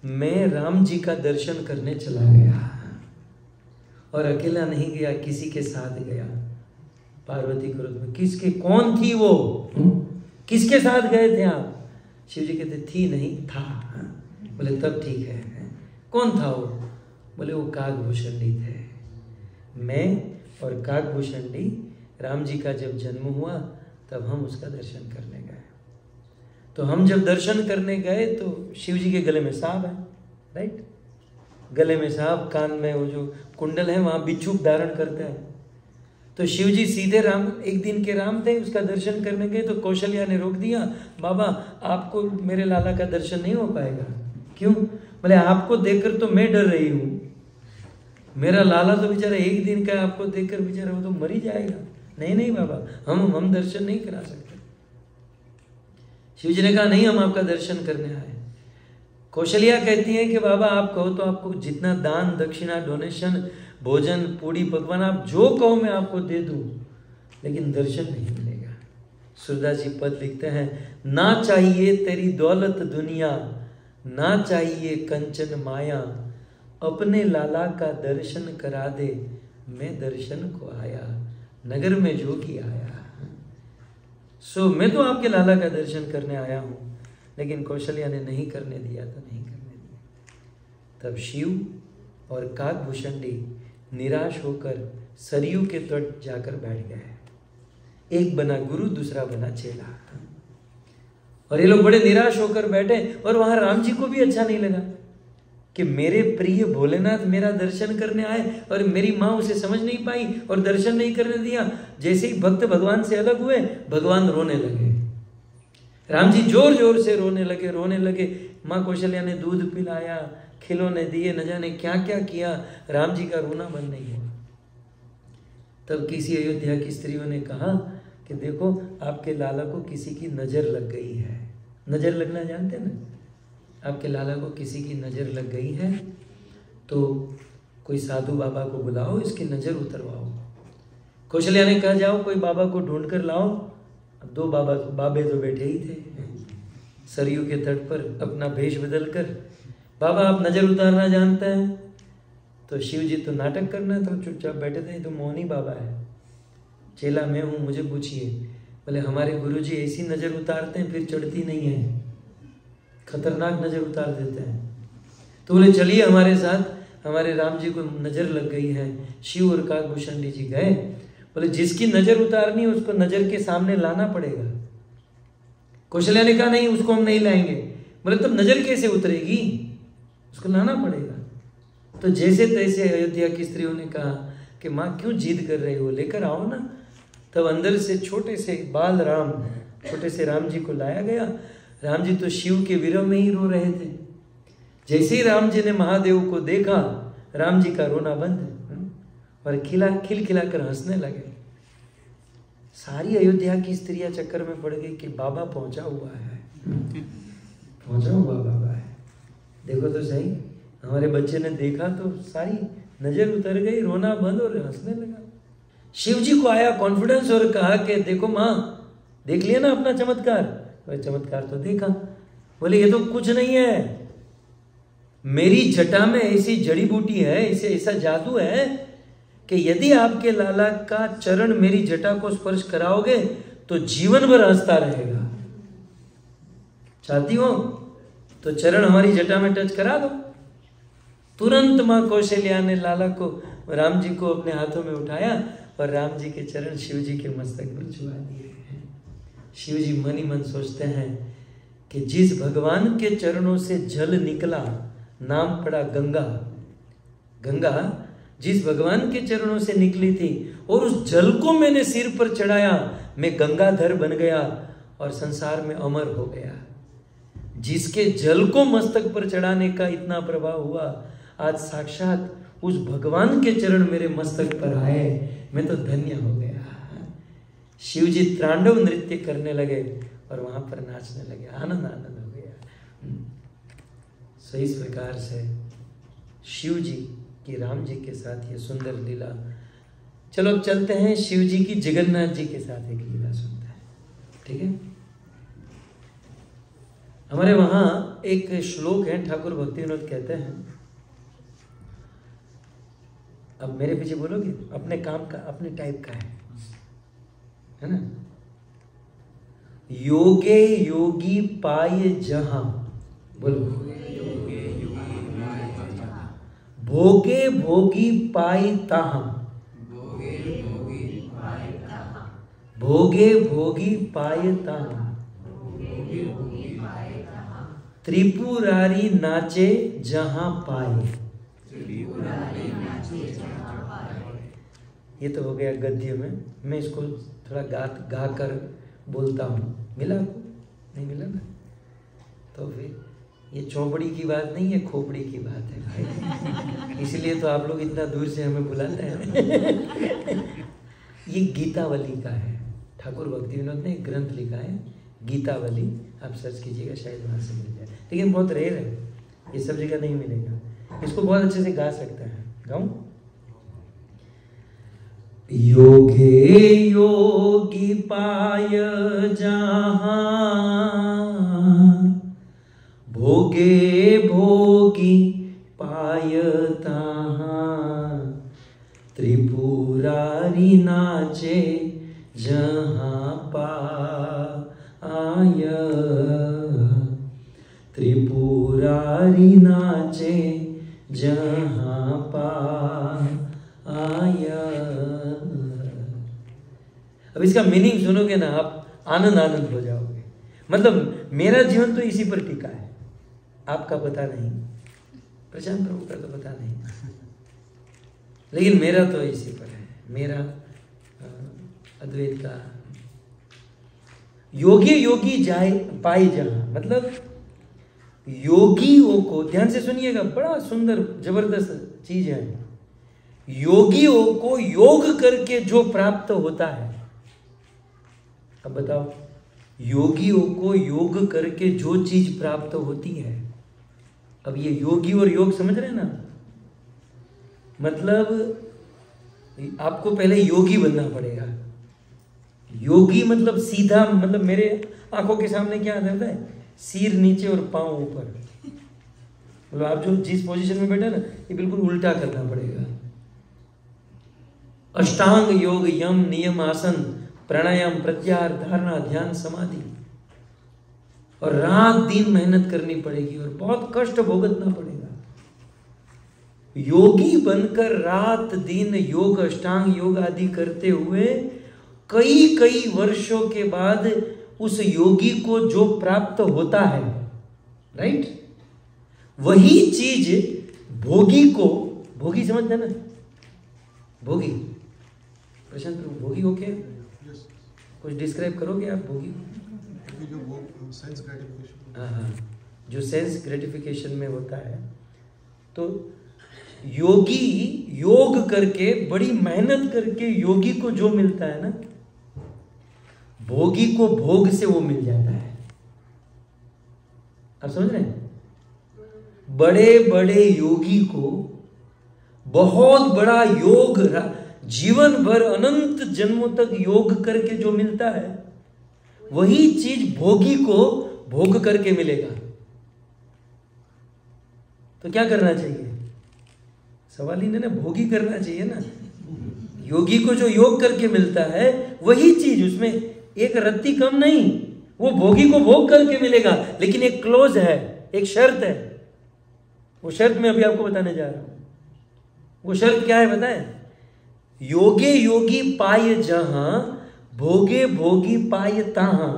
मैं राम जी का दर्शन करने चला गया, और अकेला नहीं गया, किसी के साथ गया। पार्वती क्रोध में, किसके, कौन थी वो? किसके साथ गए थे आप? शिव जी कहते थी नहीं, था। बोले तब ठीक है, कौन था वो? बोले वो काकभूषणी थे। मैं और काकभूषणी, राम जी का जब जन्म हुआ तब हम उसका दर्शन करने गए। तो हम जब दर्शन करने गए तो शिव जी के गले में सांप है, राइट? गले में सांप, कान में वो जो कुंडल है वहां बिच्छू धारण करते हैं। तो शिव जी सीधे राम, एक दिन के राम थे, उसका दर्शन करने गए तो कौशल्या ने रोक दिया, बाबा आपको मेरे लाला का दर्शन नहीं हो पाएगा। क्यों? बोले आपको देखकर तो मैं डर रही हूं, मेरा लाला तो बेचारा एक दिन का, आपको देखकर बेचारा वो तो मर ही जाएगा। नहीं नहीं बाबा, हम दर्शन नहीं करा सकते। शिव जी ने कहा नहीं, हम आपका दर्शन करने आए। कौशल्या कहती है कि बाबा आप कहो तो आपको जितना दान दक्षिणा डोनेशन भोजन पूड़ी पकवान आप जो कहो मैं आपको दे दूं, लेकिन दर्शन नहीं मिलेगा। सूरदास जी पद लिखते हैं, ना चाहिए तेरी दौलत दुनिया, ना चाहिए कंचन माया, अपने लाला का दर्शन करा दे, मैं दर्शन को आया, नगर में जोगी आया। सो मैं तो आपके लाला का दर्शन करने आया हूं, लेकिन कौशल्या ने नहीं करने दिया तो नहीं करने दिया। तब शिव और काकभूषणी निराश होकर सरयू के तट जाकर बैठ गए। एक बना गुरु, दूसरा बना चेला, और ये लोग बड़े निराश होकर बैठे। और वहां राम जी को भी अच्छा नहीं लगा कि मेरे प्रिय भोलेनाथ मेरा दर्शन करने आए और मेरी माँ उसे समझ नहीं पाई और दर्शन नहीं करने दिया। जैसे ही भक्त भगवान से अलग हुए, भगवान रोने लगे। राम जी जोर जोर से रोने लगे। माँ कौशल्या ने दूध पिलाया, खिलौने दिए, न जाने क्या क्या किया, राम जी का रोना बंद नहीं हुआ। तब किसी अयोध्या की स्त्रियों ने कहा कि देखो आपके लाला को किसी की नजर लग गई है। नजर लगना जानते हैं ना? आपके लाला को किसी की नजर लग गई है, तो कोई साधु बाबा को बुलाओ, इसकी नजर उतरवाओ। कौशल्या ने कहा जाओ कोई बाबा को ढूंढ कर लाओ। अब दो बाबे तो बैठे ही थे सरयू के तट पर, अपना भेष बदल कर, बाबा आप नजर उतारना जानते हैं? तो शिव जी तो नाटक करना, तो चुपचाप बैठे थे, तो मोहनी बाबा है, चेला मैं हूं, मुझे पूछिए। बोले हमारे गुरुजी ऐसी नजर उतारते हैं फिर चढ़ती नहीं है, खतरनाक नजर उतार देते हैं। तो बोले चलिए हमारे साथ, हमारे राम जी को नजर लग गई है। शिव और काकभूषणी जी गए। बोले जिसकी नजर उतारनी है उसको नजर के सामने लाना पड़ेगा। कौशल्या ने कहा नहीं, उसको हम नहीं लाएंगे। बोले तब नजर कैसे उतरेगी? उसको लाना पड़ेगा। तो जैसे तैसे अयोध्या की स्त्रियों ने कहा कि माँ क्यों जिद कर रहे हो, लेकर आओ ना। तब अंदर से छोटे से बाल राम, छोटे से राम जी को लाया गया। राम जी तो शिव के विरह में ही रो रहे थे। जैसे ही राम जी ने महादेव को देखा, राम जी का रोना बंद और खिलखिलाकर हंसने लगे। सारी अयोध्या की स्त्रियां चक्कर में पड़ गई कि बाबा पहुंचा हुआ है, पहुंचा हुआ बाबा है। देखो तो सही, हमारे बच्चे ने देखा तो सारी नजर उतर गई, रोना बंद और हंसने लगा। शिव जी को आया कॉन्फिडेंस और कहा कि देखो माँ, देख लिया ना अपना चमत्कार? वह चमत्कार तो देखा। बोले ये तो कुछ नहीं है, मेरी जटा में ऐसी जड़ी बूटी है, इसे ऐसा जादू है कि यदि आपके लाला का चरण मेरी जटा को स्पर्श कराओगे तो जीवन भर हंसता रहेगा। चाहती हो तो चरण हमारी जटा में टच करा दो। तुरंत मां कौशल्या ने लाला को, राम जी को अपने हाथों में उठाया और राम जी के चरण शिव जी के मस्तक पर छुआ दिए। शिव जी मन ही मन सोचते हैं कि जिस भगवान के चरणों से जल निकला, नाम पड़ा गंगा। गंगा जिस भगवान के चरणों से निकली थी और उस जल को मैंने सिर पर चढ़ाया, मैं गंगाधर बन गया और संसार में अमर हो गया। जिसके जल को मस्तक पर चढ़ाने का इतना प्रभाव हुआ, आज साक्षात उस भगवान के चरण मेरे मस्तक पर आए, मैं तो धन्य हो गया। शिव जी तांडव नृत्य करने लगे और वहां पर नाचने लगे, आनंद आनंद हो गया। सो इस प्रकार से शिव जी की राम जी के साथ ये सुंदर लीला। चलो अब चलते हैं शिव जी की जगन्नाथ जी के साथ एक लीला सुनते हैं, ठीक है। हमारे वहां एक श्लोक है, ठाकुर भक्ति विनोद कहते हैं, अब मेरे पीछे बोलोगे, अपने काम का अपने टाइप का है ना। योगे योगी पाए जहां, बोलो, भोगे भोगी पाई ताहां, भोगे भोगी पाए ताहां, त्रिपुरारी नाचे जहां पाए। ये तो हो गया गद्य में, मैं इसको थोड़ा गा कर बोलता हूँ। मिला आपको? नहीं मिला ना? तो फिर ये चौपड़ी की बात नहीं है, खोपड़ी की बात है भाई। इसलिए तो आप लोग इतना दूर से हमें बुलाते हैं। ये गीतावली का है, ठाकुर भक्ति विनोद ने एक ग्रंथ लिखा है गीतावली, आप सर्च कीजिएगा शायद वहाँ से मिल जाए, लेकिन बहुत रेयर है, ये सब जगह नहीं मिलेगा। इसको बहुत अच्छे से गा सकते हैं, गाऊं? योगे योगी पाय जहां, भोगे भोगी पाय ताहां, त्रिपुरारी नाचे जहां पाय, त्रिपुरारी नाचे जहां पाय। अब इसका मीनिंग सुनोगे ना आप, आनंद आनंद हो जाओगे। मतलब मेरा जीवन तो इसी पर टिका है, आपका पता नहीं, प्रशांत प्रभु का तो पता नहीं, लेकिन मेरा तो इसी पर है, मेरा अद्वैत का। योगी योगी जाए पाई जहां, मतलब योगियों को, ध्यान से सुनिएगा, बड़ा सुंदर जबरदस्त चीज है। योगियों को योग करके जो प्राप्त होता है, अब बताओ, योगियों को योग करके जो चीज प्राप्त होती है, अब ये योगी और योग समझ रहे हैं ना, मतलब आपको पहले योगी बनना पड़ेगा। योगी मतलब सीधा, मतलब मेरे आंखों के सामने क्या आता है, सिर नीचे और पांव ऊपर, मतलब आप जो जिस पोजीशन में बैठे ना, ये बिल्कुल उल्टा करना पड़ेगा। अष्टांग योग, यम नियम आसन प्राणायाम प्रत्याहार धारणा ध्यान समाधि, और रात दिन मेहनत करनी पड़ेगी और बहुत कष्ट भोगतना पड़ेगा। योगी बनकर रात दिन योग, अष्टांग योग आदि करते हुए कई कई वर्षों के बाद उस योगी को जो प्राप्त होता है, राइट, वही चीज भोगी को, भोगी समझते ना, भोगी, प्रशांत प्रभु भोगी हो क्या? कुछ डिस्क्राइब करोगे आप भोगी को? जो सेंस ग्रेटिफिकेशन, हाँ, जो सेंस ग्रेटिफिकेशन में होता है, तो योगी योग करके बड़ी मेहनत करके योगी को जो मिलता है ना, भोगी को भोग से वो मिल जाता है। आप समझ रहे हैं? बड़े बड़े योगी को बहुत बड़ा योग, जीवन भर अनंत जन्मों तक योग करके जो मिलता है, वही चीज भोगी को भोग करके मिलेगा। तो क्या करना चाहिए? सवाल ही ना, भोगी करना चाहिए ना। योगी को जो योग करके मिलता है वही चीज, उसमें एक रत्ती कम नहीं, वो भोगी को भोग करके मिलेगा। लेकिन एक क्लोज है, एक शर्त है, वो शर्त मैं अभी आपको बताने जा रहा हूं। वो शर्त क्या है बताएं? योगे योगी पाय जहां, भोगे भोगी पाय ताहां।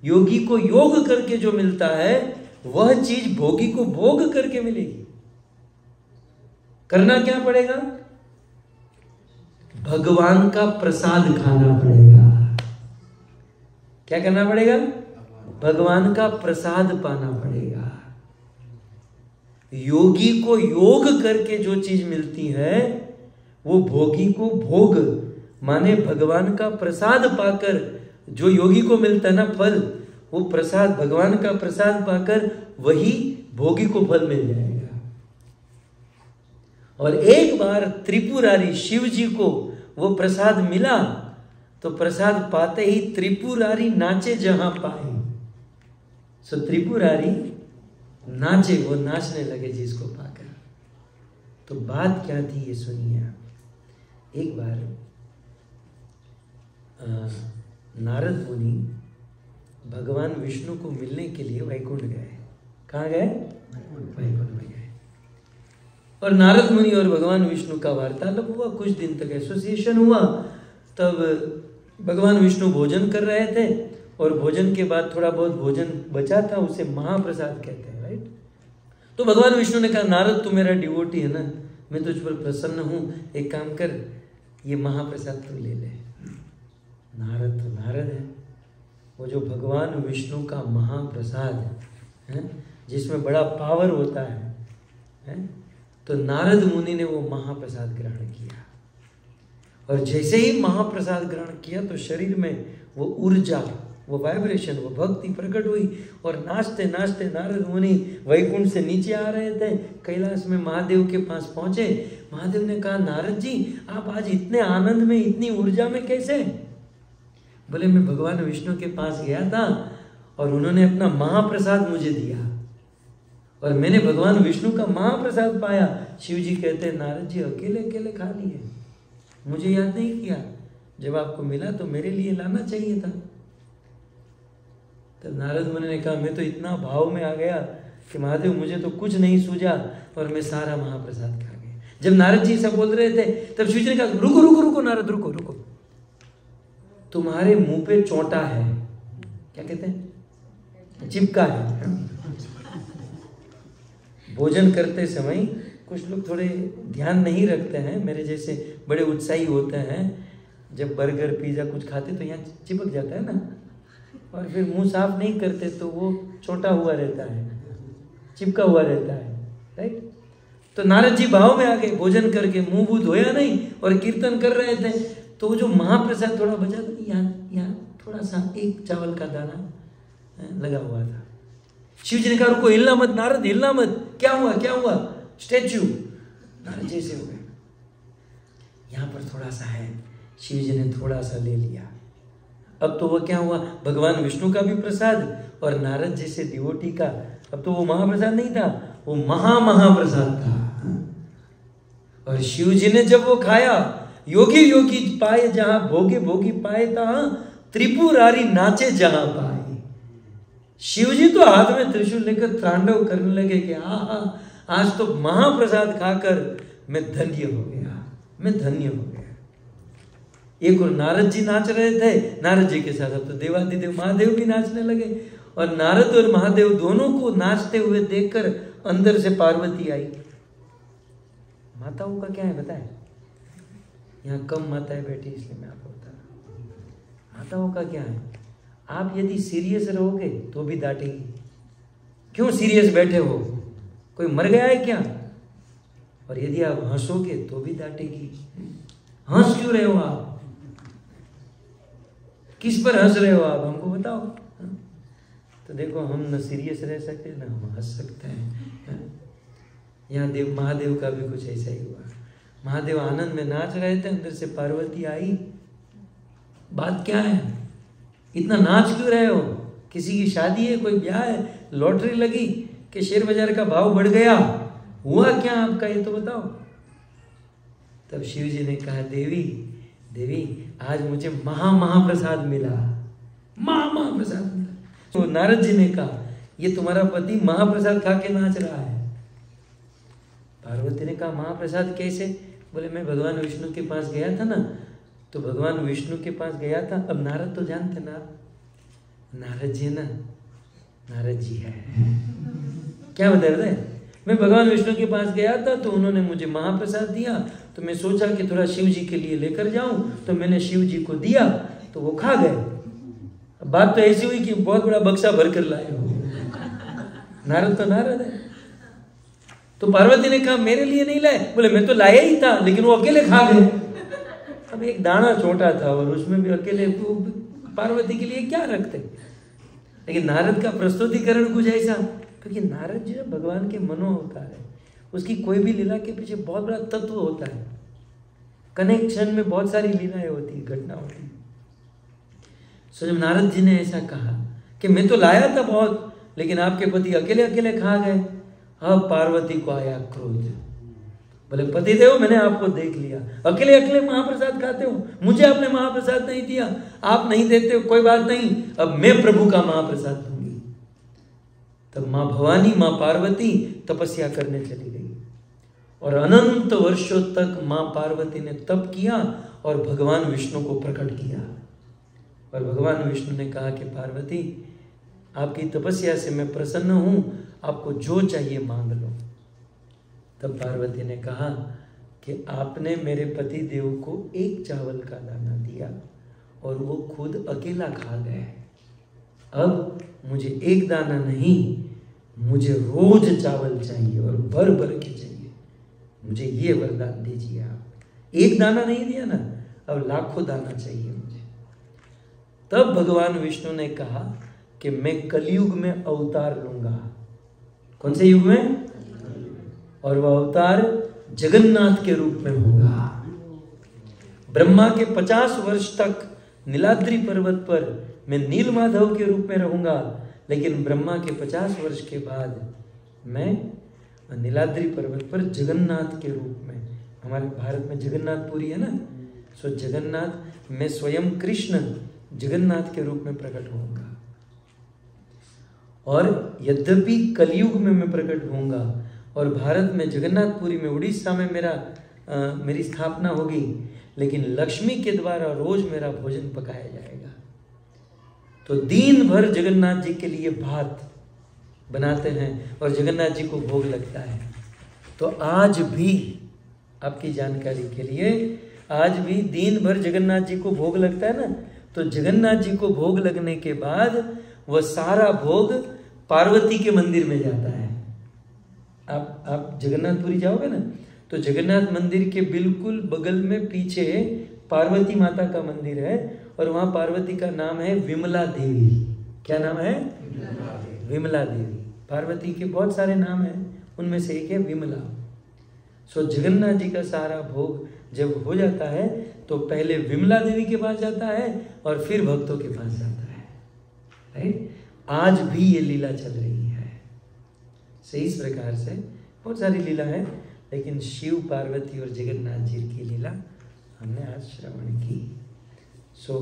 योगी को योग करके जो मिलता है वह चीज भोगी को भोग करके मिलेगी। करना क्या पड़ेगा? भगवान का प्रसाद खाना पड़ेगा। क्या करना पड़ेगा? भगवान का प्रसाद पाना पड़ेगा। योगी को योग करके जो चीज मिलती है वो भोगी को भोग, माने भगवान का प्रसाद पाकर जो योगी को मिलता है ना फल, वो प्रसाद, भगवान का प्रसाद पाकर वही भोगी को फल मिल जाएगा। और एक बार त्रिपुरारी शिव जी को वो प्रसाद मिला तो प्रसाद पाते ही त्रिपुरारी नाचे जहां पाए। सो त्रिपुरारी नाचे, वो नाचने लगे जिसको पाकर। तो बात क्या थी ये सुनिए आप। एक बार नारद मुनि भगवान विष्णु को मिलने के लिए वैकुंठ गए। कहाँ गए? वैकुंठ में गए। और नारद मुनि और भगवान विष्णु का वार्तालाप हुआ, कुछ दिन तक एसोसिएशन हुआ। तब भगवान विष्णु भोजन कर रहे थे और भोजन के बाद थोड़ा बहुत भोजन बचा था, उसे महाप्रसाद कहते हैं, राइट। तो भगवान विष्णु ने कहा, नारद तू मेरा डिवोटी है ना, मैं तुझ पर प्रसन्न हूं, एक काम कर, ये महाप्रसाद तू ले ले। नारद तो नारद है, वो जो भगवान विष्णु का महाप्रसाद है, जिसमें बड़ा पावर होता है? तो नारद मुनि ने वो महाप्रसाद ग्रहण किया। और जैसे ही महाप्रसाद ग्रहण किया तो शरीर में वो ऊर्जा, वो वाइब्रेशन, वो भक्ति प्रकट हुई। और नाचते नाचते नारद मुनि वैकुंठ से नीचे आ रहे थे, कैलाश में महादेव के पास पहुंचे। महादेव ने कहा, नारद जी आप आज इतने आनंद में, इतनी ऊर्जा में कैसे? बोले, मैं भगवान विष्णु के पास गया था और उन्होंने अपना महाप्रसाद मुझे दिया और मैंने भगवान विष्णु का महाप्रसाद पाया। शिव जी कहते, नारद जी अकेले अकेले खा लिए, मुझे याद नहीं किया, जब आपको मिला तो मेरे लिए लाना चाहिए था। तब नारद मुनि ने कहा, मैं तो इतना भाव में आ गया कि महादेव मुझे तो कुछ नहीं सूझा और मैं सारा महाप्रसाद खा गया। जब नारद जी सब बोल रहे थे तब शिव जी ने कहा, रुको रुको रुको नारद, रुको रुको, तुम्हारे मुंह पे चोंटा है, क्या कहते हैं, चिपका है। भोजन करते समय कुछ लोग थोड़े ध्यान नहीं रखते हैं, मेरे जैसे बड़े उत्साही होते हैं, जब बर्गर पिज्ज़ा कुछ खाते तो यहाँ चिपक जाता है ना, और फिर मुंह साफ नहीं करते तो वो छोटा हुआ रहता है, चिपका हुआ रहता है, राइट। तो नारद जी भाव में आ गए, भोजन करके मुंह बूह धोया नहीं और कीर्तन कर रहे थे। तो जो महाप्रसाद थोड़ा बचा था, यहाँ थोड़ा सा एक चावल का दाना लगा हुआ था। शिव जी ने कहा, रुको, हिलना मत नारद, हिलना मत, क्या हुआ क्या हुआ? स्टैच्यू। नारद जैसे हो गए, यहाँ पर थोड़ा सा है। शिव जी ने थोड़ा सा ले लिया। अब तो वो क्या हुआ, भगवान विष्णु का भी प्रसाद और नारद जैसे डिवोटी का, अब तो वो महाप्रसाद नहीं था, वो महाप्रसाद था। और शिव जी ने जब वो खाया, योगी योगी पाए जहां, भोगे भोगी पाए तहां, त्रिपुरारी नाचे जहां पाए। शिव जी तो हाथ में त्रिशूल लेकर तांडव करने लगे कि आहा, आज तो महाप्रसाद खाकर मैं धन्य हो गया, मैं धन्य हो गया। एक और नारद जी नाच रहे थे, नारद जी के साथ अब तो देवादिदेव महादेव भी नाचने लगे। और नारद और महादेव दोनों को नाचते हुए देखकर अंदर से पार्वती आई। माताओं का क्या है बताएं, यहाँ कम माताएं बैठी इसलिए मैं आपको बता रहा हूं। माताओं का क्या है, आप यदि सीरियस रहोगे तो भी डांटेगी। क्यों सीरियस बैठे हो, कोई मर गया है क्या? और यदि आप हंसोगे तो भी डांटेगी। हंस क्यों रहे हो आप, किस पर हंस रहे हो आप, हमको बताओ। तो देखो, हम न सीरियस रह सकते ना हम हंस सकते हैं। यहाँ देव महादेव का भी कुछ ऐसा ही हुआ। महादेव आनंद में नाच रहे थे, अंदर से पार्वती आई। बात क्या है, इतना नाच क्यों रहे हो? किसी की शादी है, कोई ब्याह है, लॉटरी लगी कि शेयर बाजार का भाव बढ़ गया, हुआ क्या आपका, ये तो बताओ। तब शिव जी ने कहा, देवी देवी आज मुझे महाप्रसाद मिला, महाप्रसाद मिला। तो नारद जी ने कहा, ये तुम्हारा पति महाप्रसाद खा के नाच रहा है। पार्वती ने कहा, महाप्रसाद कैसे? बोले, मैं भगवान विष्णु के पास गया था ना, तो भगवान विष्णु के पास गया था। अब नारद तो जानते ना, नारद जी ना, नारद जी है क्या बता रहे? मैं भगवान विष्णु के पास गया था तो उन्होंने मुझे महाप्रसाद दिया, तो मैं सोचा कि थोड़ा शिव जी के लिए लेकर जाऊं, तो मैंने शिव जी को दिया तो वो खा गए। अब बात तो ऐसी हुई कि बहुत बड़ा बक्सा भर कर लाए हो। नारद तो नारद है। तो पार्वती ने कहा, मेरे लिए नहीं लाए? बोले, मैं तो लाया ही था, लेकिन वो अकेले खा गए। अब एक दाना छोटा था और उसमें भी अकेले, पार्वती के लिए क्या रखते? लेकिन नारद का प्रस्तुतिकरण कुछ ऐसा, क्योंकि नारद जो भगवान के मनो अवतार है, उसकी कोई भी लीला के पीछे बहुत बड़ा तत्व होता है, कनेक्शन में बहुत सारी लीलाएं होती है, घटना होती है। सो जब नारद जी ने ऐसा कहा कि मैं तो लाया था बहुत, लेकिन आपके पति अकेले अकेले खा गए, अब पार्वती को आया क्रोध। बोले पतिदेव मैंने आपको देख लिया, अकेले अकेले महाप्रसाद खाते हो, मुझे आपने महाप्रसाद नहीं दिया, आप नहीं देते हो कोई बात नहीं, अब मैं प्रभु का महाप्रसाद दूंगी। तब माँ भवानी माँ पार्वती तपस्या करने चली गई और अनंत वर्षों तक माँ पार्वती ने तप किया और भगवान विष्णु को प्रकट किया। और भगवान विष्णु ने कहा कि पार्वती आपकी तपस्या से मैं प्रसन्न हूं, आपको जो चाहिए मांग लो। तब पार्वती ने कहा कि आपने मेरे पति देव को एक चावल का दाना दिया और वो खुद अकेला खा गए, अब मुझे एक दाना नहीं, मुझे रोज चावल चाहिए और भर भर के चाहिए, मुझे ये वरदान दीजिए आप। एक दाना नहीं दिया ना, अब लाखों दाना चाहिए मुझे। तब भगवान विष्णु ने कहा कि मैं कलयुग में अवतार लूंगा। कौन से युग में? और वह अवतार जगन्नाथ के रूप में होगा। ब्रह्मा के 50 वर्ष तक नीलाद्रि पर्वत पर मैं नीलमाधव के रूप में रहूंगा, लेकिन ब्रह्मा के 50 वर्ष के बाद मैं नीलाद्रि पर्वत पर जगन्नाथ के रूप में, हमारे भारत में जगन्नाथपुरी है ना, सो जगन्नाथ, मैं स्वयं कृष्ण जगन्नाथ के रूप में प्रकट होऊंगा। और यद्यपि कलयुग में मैं प्रकट होऊंगा और भारत में जगन्नाथपुरी में उड़ीसा में मेरी स्थापना होगी, लेकिन लक्ष्मी के द्वारा रोज मेरा भोजन पकाया जाएगा। तो दिन भर जगन्नाथ जी के लिए भात बनाते हैं और जगन्नाथ जी को भोग लगता है। तो आज भी आपकी जानकारी के लिए, आज भी दिन भर जगन्नाथ जी को भोग लगता है ना, तो जगन्नाथ जी को भोग लगने के बाद वह सारा भोग पार्वती के मंदिर में जाता है। आप जगन्नाथपुरी जाओगे ना, तो जगन्नाथ मंदिर के बिल्कुल बगल में पीछे पार्वती माता का मंदिर है और वहाँ पार्वती का नाम है विमला देवी। क्या नाम है? विमला देवी। पार्वती के बहुत सारे नाम हैं, उनमें से एक है विमला। सो जगन्नाथ जी का सारा भोग जब हो जाता है तो पहले विमला देवी के पास जाता है और फिर भक्तों के पास जाता है। राइट? आज भी ये लीला चल रही है। सही इस प्रकार से बहुत सारी लीला है, लेकिन शिव पार्वती और जगन्नाथ जी की लीला हमने आज श्रवण की। सो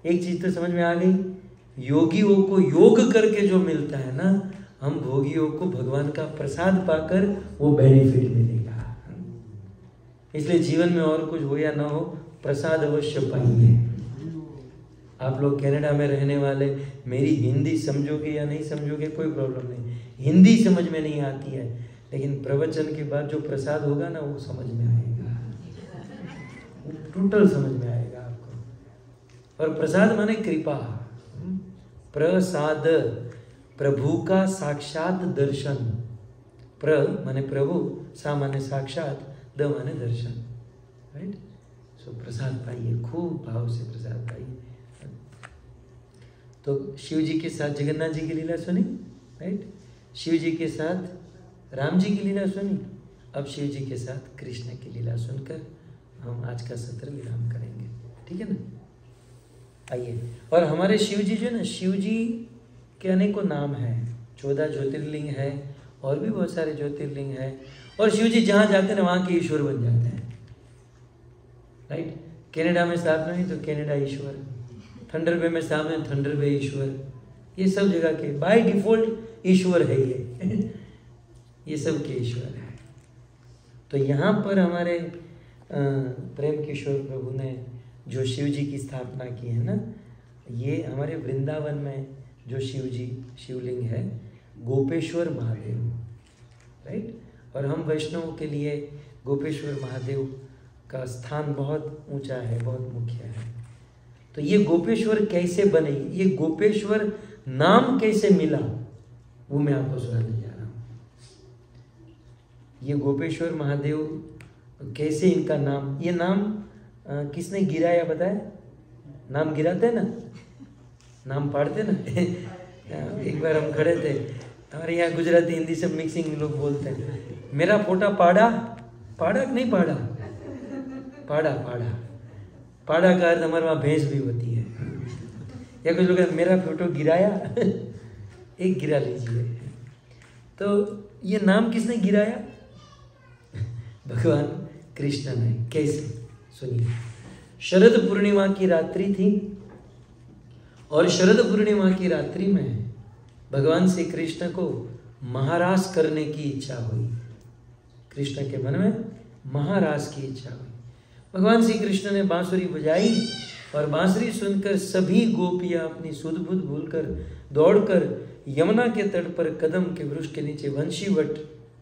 एक चीज तो समझ में आ गई, योगियों को योग करके जो मिलता है ना, हम भोगियों को भगवान का प्रसाद पाकर वो बेनिफिट मिलेगा। इसलिए जीवन में और कुछ हो या ना हो, प्रसाद अवश्य पाइए। आप लोग कनाडा में रहने वाले, मेरी हिंदी समझोगे या नहीं समझोगे कोई प्रॉब्लम नहीं, हिंदी समझ में नहीं आती है, लेकिन प्रवचन के बाद जो प्रसाद होगा ना वो समझ में आएगा, टोटल समझ में आएगा आपको। और प्रसाद माने कृपा, प्रसाद प्रभु का साक्षात दर्शन। प्र माने प्रभु, सा माने साक्षात, द माने दर्शन। राइट? सो प्रसाद पाइए, खूब भाव से प्रसाद पाइए। तो शिव जी के साथ जगन्नाथ जी की लीला सुनी, राइट? शिव जी के साथ राम जी की लीला सुनी, अब शिव जी के साथ कृष्ण की लीला सुनकर हम आज का सत्र विराम करेंगे। ठीक है ना? आइए। और हमारे शिव जी जो ना, शिव जी के अनेकों नाम हैं, 14 ज्योतिर्लिंग है और भी बहुत सारे ज्योतिर्लिंग है, और शिव जी जहाँ जाते हैं वहाँ के ईश्वर बन जाते हैं। राइट? कनाडा में स्थापना हुई तो कनाडा ईश्वर, थंडर बे में स्थापना थंडर बे ईश्वर, ये सब जगह के बाय डिफॉल्ट ईश्वर है ये सब के ईश्वर है। तो यहाँ पर हमारे प्रेम किशोर प्रभु ने जो शिव जी की स्थापना की है ना, ये हमारे वृंदावन में जो शिव जी शिवलिंग है गोपेश्वर महादेव। राइट? और हम वैष्णवों के लिए गोपेश्वर महादेव का स्थान बहुत ऊंचा है, बहुत मुख्य है। तो ये गोपेश्वर कैसे बने, ये गोपेश्वर नाम कैसे मिला, वो मैं आपको सुनाने जा रहा हूँ। ये गोपेश्वर महादेव कैसे, इनका नाम, ये नाम किसने गिराया बताया? नाम गिराते ना, नाम पाड़ते ना एक बार हम खड़े थे, हमारे यहाँ गुजराती हिंदी से मिक्सिंग लोग बोलते हैं, मेरा फोटा पाड़ा, पाड़ा नहीं पाड़ा, पाड़ा पाड़ा, पाड़ा का अर्थ हमारे वहाँ भैंस भी होती है। या कुछ लोग मेरा फोटो गिराया, एक गिरा लीजिए। तो ये नाम किसने गिराया? भगवान कृष्ण ने। कैसे? सुनिए। शरद पूर्णिमा की रात्रि थी और शरद पूर्णिमा की रात्रि में भगवान श्री कृष्ण को महारास करने की इच्छा हुई। कृष्ण के मन में महारास की इच्छा हुई। भगवान श्री कृष्ण ने बांसुरी बजाई और बांसुरी सुनकर सभी गोपियां अपनी सुध बुध भूलकर दौड़कर यमुना के तट पर कदम के वृक्ष के नीचे, वंशीवट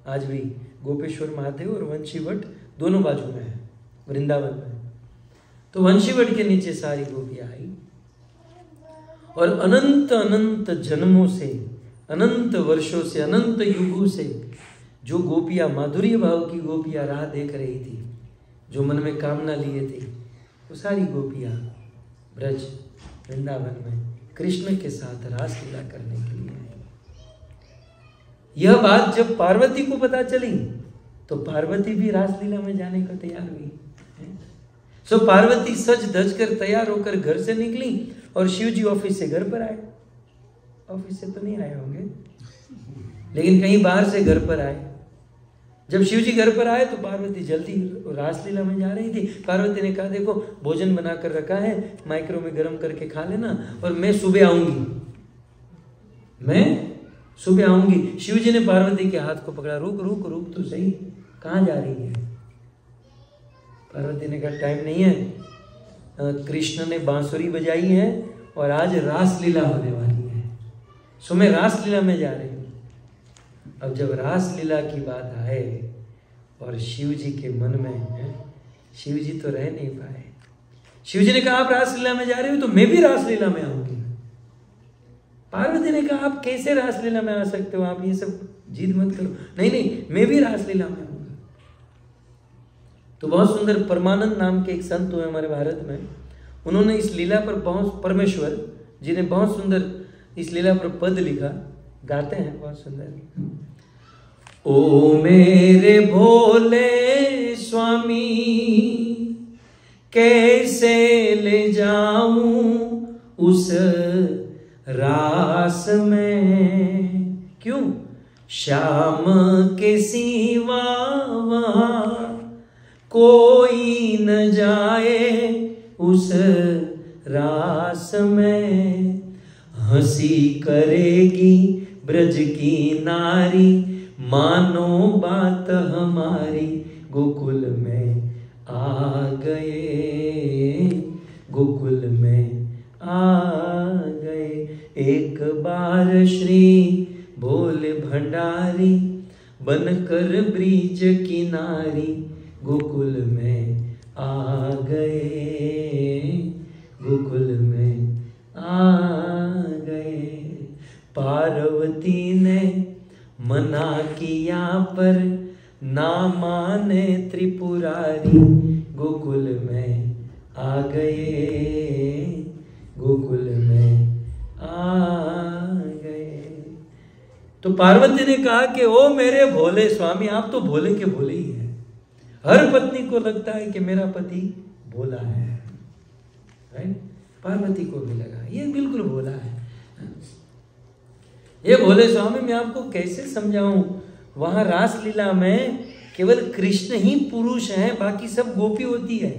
आज भी गोपेश्वर महादेव और वंशीवट दोनों बाजू में है वृंदावन में, तो वंशीवट के नीचे सारी गोपियां आई और अनंत अनंत जन्मों से, अनंत वर्षों से, अनंत युगों से जो गोपियां, माधुर्य भाव की गोपियां राह देख रही थी, जो मन में कामना लिए थे, वो सारी गोपियां ब्रज वृंदावन में कृष्ण के साथ रासलीला करने के लिए आई। यह बात जब पार्वती को पता चली तो पार्वती भी रासलीला में जाने को तैयार हुई। सो पार्वती सज धज कर तैयार होकर घर से निकली और शिव जी ऑफिस से घर पर आए। ऑफिस से तो नहीं आए होंगे, लेकिन कहीं बाहर से घर पर आए। जब शिव जी घर पर आए तो पार्वती जल्दी रासलीला में जा रही थी। पार्वती ने कहा, देखो भोजन बना कर रखा है, माइक्रो में गर्म करके खा लेना और मैं सुबह आऊंगी, मैं सुबह आऊंगी। शिव जी ने पार्वती के हाथ को पकड़ा, रुक रुक रुक तो सही, कहाँ जा रही है? पार्वती ने कहा, टाइम नहीं है, कृष्ण ने बांसुरी बजाई है और आज रासलीला होने वाली है, सो मैं रासलीला में जा रही हूँ। अब जब रासलीला की बात आए और शिव जी के मन में, शिव जी तो रह नहीं पाए। शिव जी ने कहा, आप रासलीला में जा रहे हो तो मैं भी रासलीला में आऊंगी। पार्वती ने कहा, आप कैसे रासलीला में आ सकते हो, आप ये सब जिद मत करो। नहीं नहीं, मैं भी रासलीला में आऊंगा। तो बहुत सुंदर परमानंद नाम के एक संत हुए हमारे भारत में, उन्होंने इस लीला पर बहुत, परमेश्वर जी ने बहुत सुंदर इस लीला पर पद लिखा, गाते हैं बहुत सुंदर। ओ मेरे भोले स्वामी कैसे ले जाऊं उस रास में, क्यों? श्याम के सिवा वहां कोई न जाए उस रास में। हंसी करेगी ब्रज की नारी, मानो बात हमारी, गोकुल में आ गए, गोकुल में आ गए। एक बार श्री भोले भंडारी बनकर ब्रिज किनारी, गोकुल में आ गए, गोकुल में आ गए। पार्वती ने मना किया पर ना माने त्रिपुरारी, गोकुल में आ गए, गोकुल में आ गए। तो पार्वती ने कहा कि ओ मेरे भोले स्वामी, आप तो भोले के भोले ही हैं। हर पत्नी को लगता है कि मेरा पति भोला है, राइट? पार्वती को भी लगा ये बिल्कुल भोला है। ये भोले स्वामी, मैं आपको कैसे समझाऊं, वहां रासलीला में केवल कृष्ण ही पुरुष हैं, बाकी सब गोपी होती है।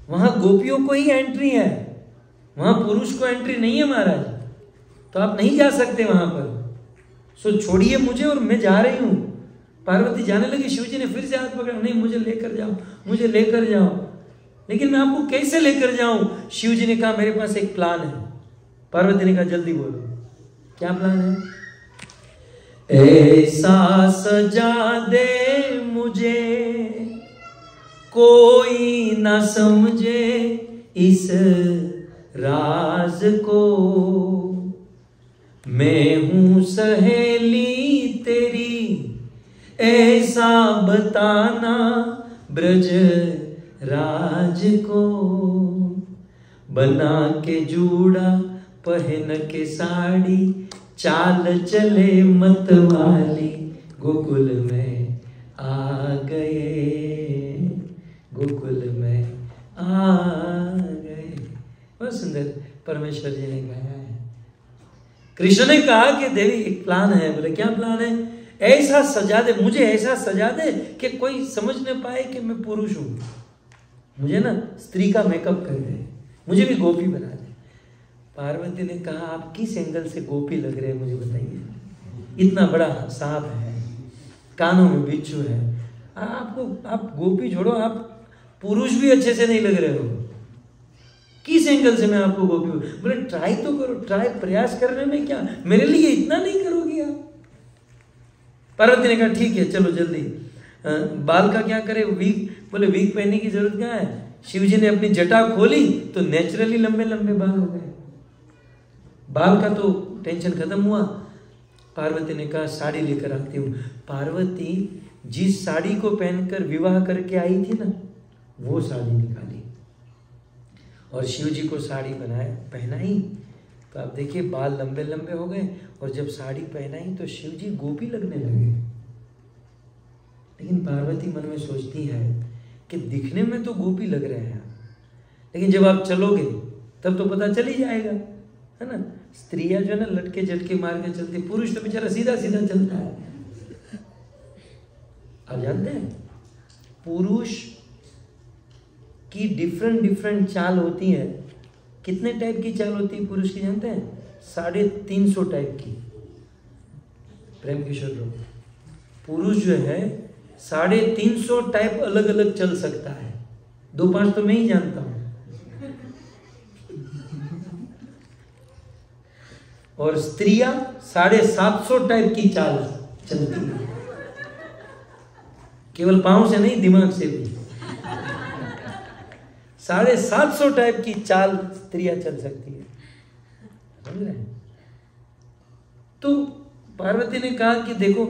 वहां गोपियों को ही एंट्री है, वहां पुरुष को एंट्री नहीं है महाराज, तो आप नहीं जा सकते वहां पर। सो छोड़िए मुझे और मैं जा रही हूं। पार्वती जाने लगी, शिव जी ने फिर से हाथ पकड़ा, नहीं मुझे लेकर जाओ, मुझे लेकर जाओ। लेकिन मैं आपको कैसे लेकर जाऊं? शिव जी ने कहा, मेरे पास एक प्लान है। पार्वती ने कहा, जल्दी बोलो, क्या प्लान है? ऐसा सजा दे मुझे कोई ना समझे इस राज को, मैं हूं सहेली तेरी, ऐसा बताना ब्रज राज को। बना के जूड़ा पहन के साड़ी, चाल चले मतवाली, गोकुल में आ गए, गोकुल में आ गए। बहुत सुंदर परमेश्वर जी ने गाया है। कृष्ण ने कहा कि देवी एक प्लान है। बोले क्या प्लान है? ऐसा सजा दे, मुझे ऐसा सजा दे कि कोई समझ न पाए कि मैं पुरुष हूं। मुझे ना स्त्री का मेकअप कर दे, मुझे भी गोपी बना दे। पार्वती ने कहा आप किस एंगल से गोपी लग रहे हैं मुझे बताइए। इतना बड़ा सांप है, कानों में बिच्छू है, आप गोपी छोड़ो, आप पुरुष भी अच्छे से नहीं लग रहे हो। किस एंगल से मैं आपको गोपी? बोले ट्राई तो करो, ट्राई, प्रयास करने में क्या, मेरे लिए इतना नहीं करोगी आप? पार्वती ने कहा ठीक है चलो जल्दी। बाल का क्या करे? वीक, बोले वीक पहनने की जरूरत क्या है? शिव जी ने अपनी जटा खोली तो नेचुरली लंबे लंबे बाल हो गए। बाल का तो टेंशन खत्म हुआ। पार्वती ने कहा साड़ी लेकर आती हूँ। पार्वती जिस साड़ी को पहनकर विवाह करके आई थी ना, वो साड़ी निकाली और शिव जी को साड़ी पहनाई। तो आप देखिए बाल लंबे लंबे हो गए, और जब साड़ी पहनाई तो शिव जी गोपी लगने लगे। लेकिन पार्वती मन में सोचती है कि दिखने में तो गोपी लग रहे हैं, लेकिन जब आप चलोगे तब तो पता चल ही जाएगा, है ना। स्त्रियां जो है ना लटके झटके मार के चलती, पुरुष तो बेचारा सीधा सीधा चलता है। आप जानते हैं पुरुष की डिफरेंट डिफरेंट चाल होती है। कितने टाइप की चाल होती है पुरुष की जानते हैं? 350 टाइप की। प्रेम किशोर लोग, पुरुष जो है 350 टाइप अलग अलग चल सकता है। 2-5 तो मैं ही जानता हूं। और स्त्रियां 750 टाइप की चाल चलती है, केवल पांव से नहीं दिमाग से भी। 750 टाइप की चाल स्त्रियां चल सकती है, समझ रहे हैं? तो पार्वती ने कहा कि देखो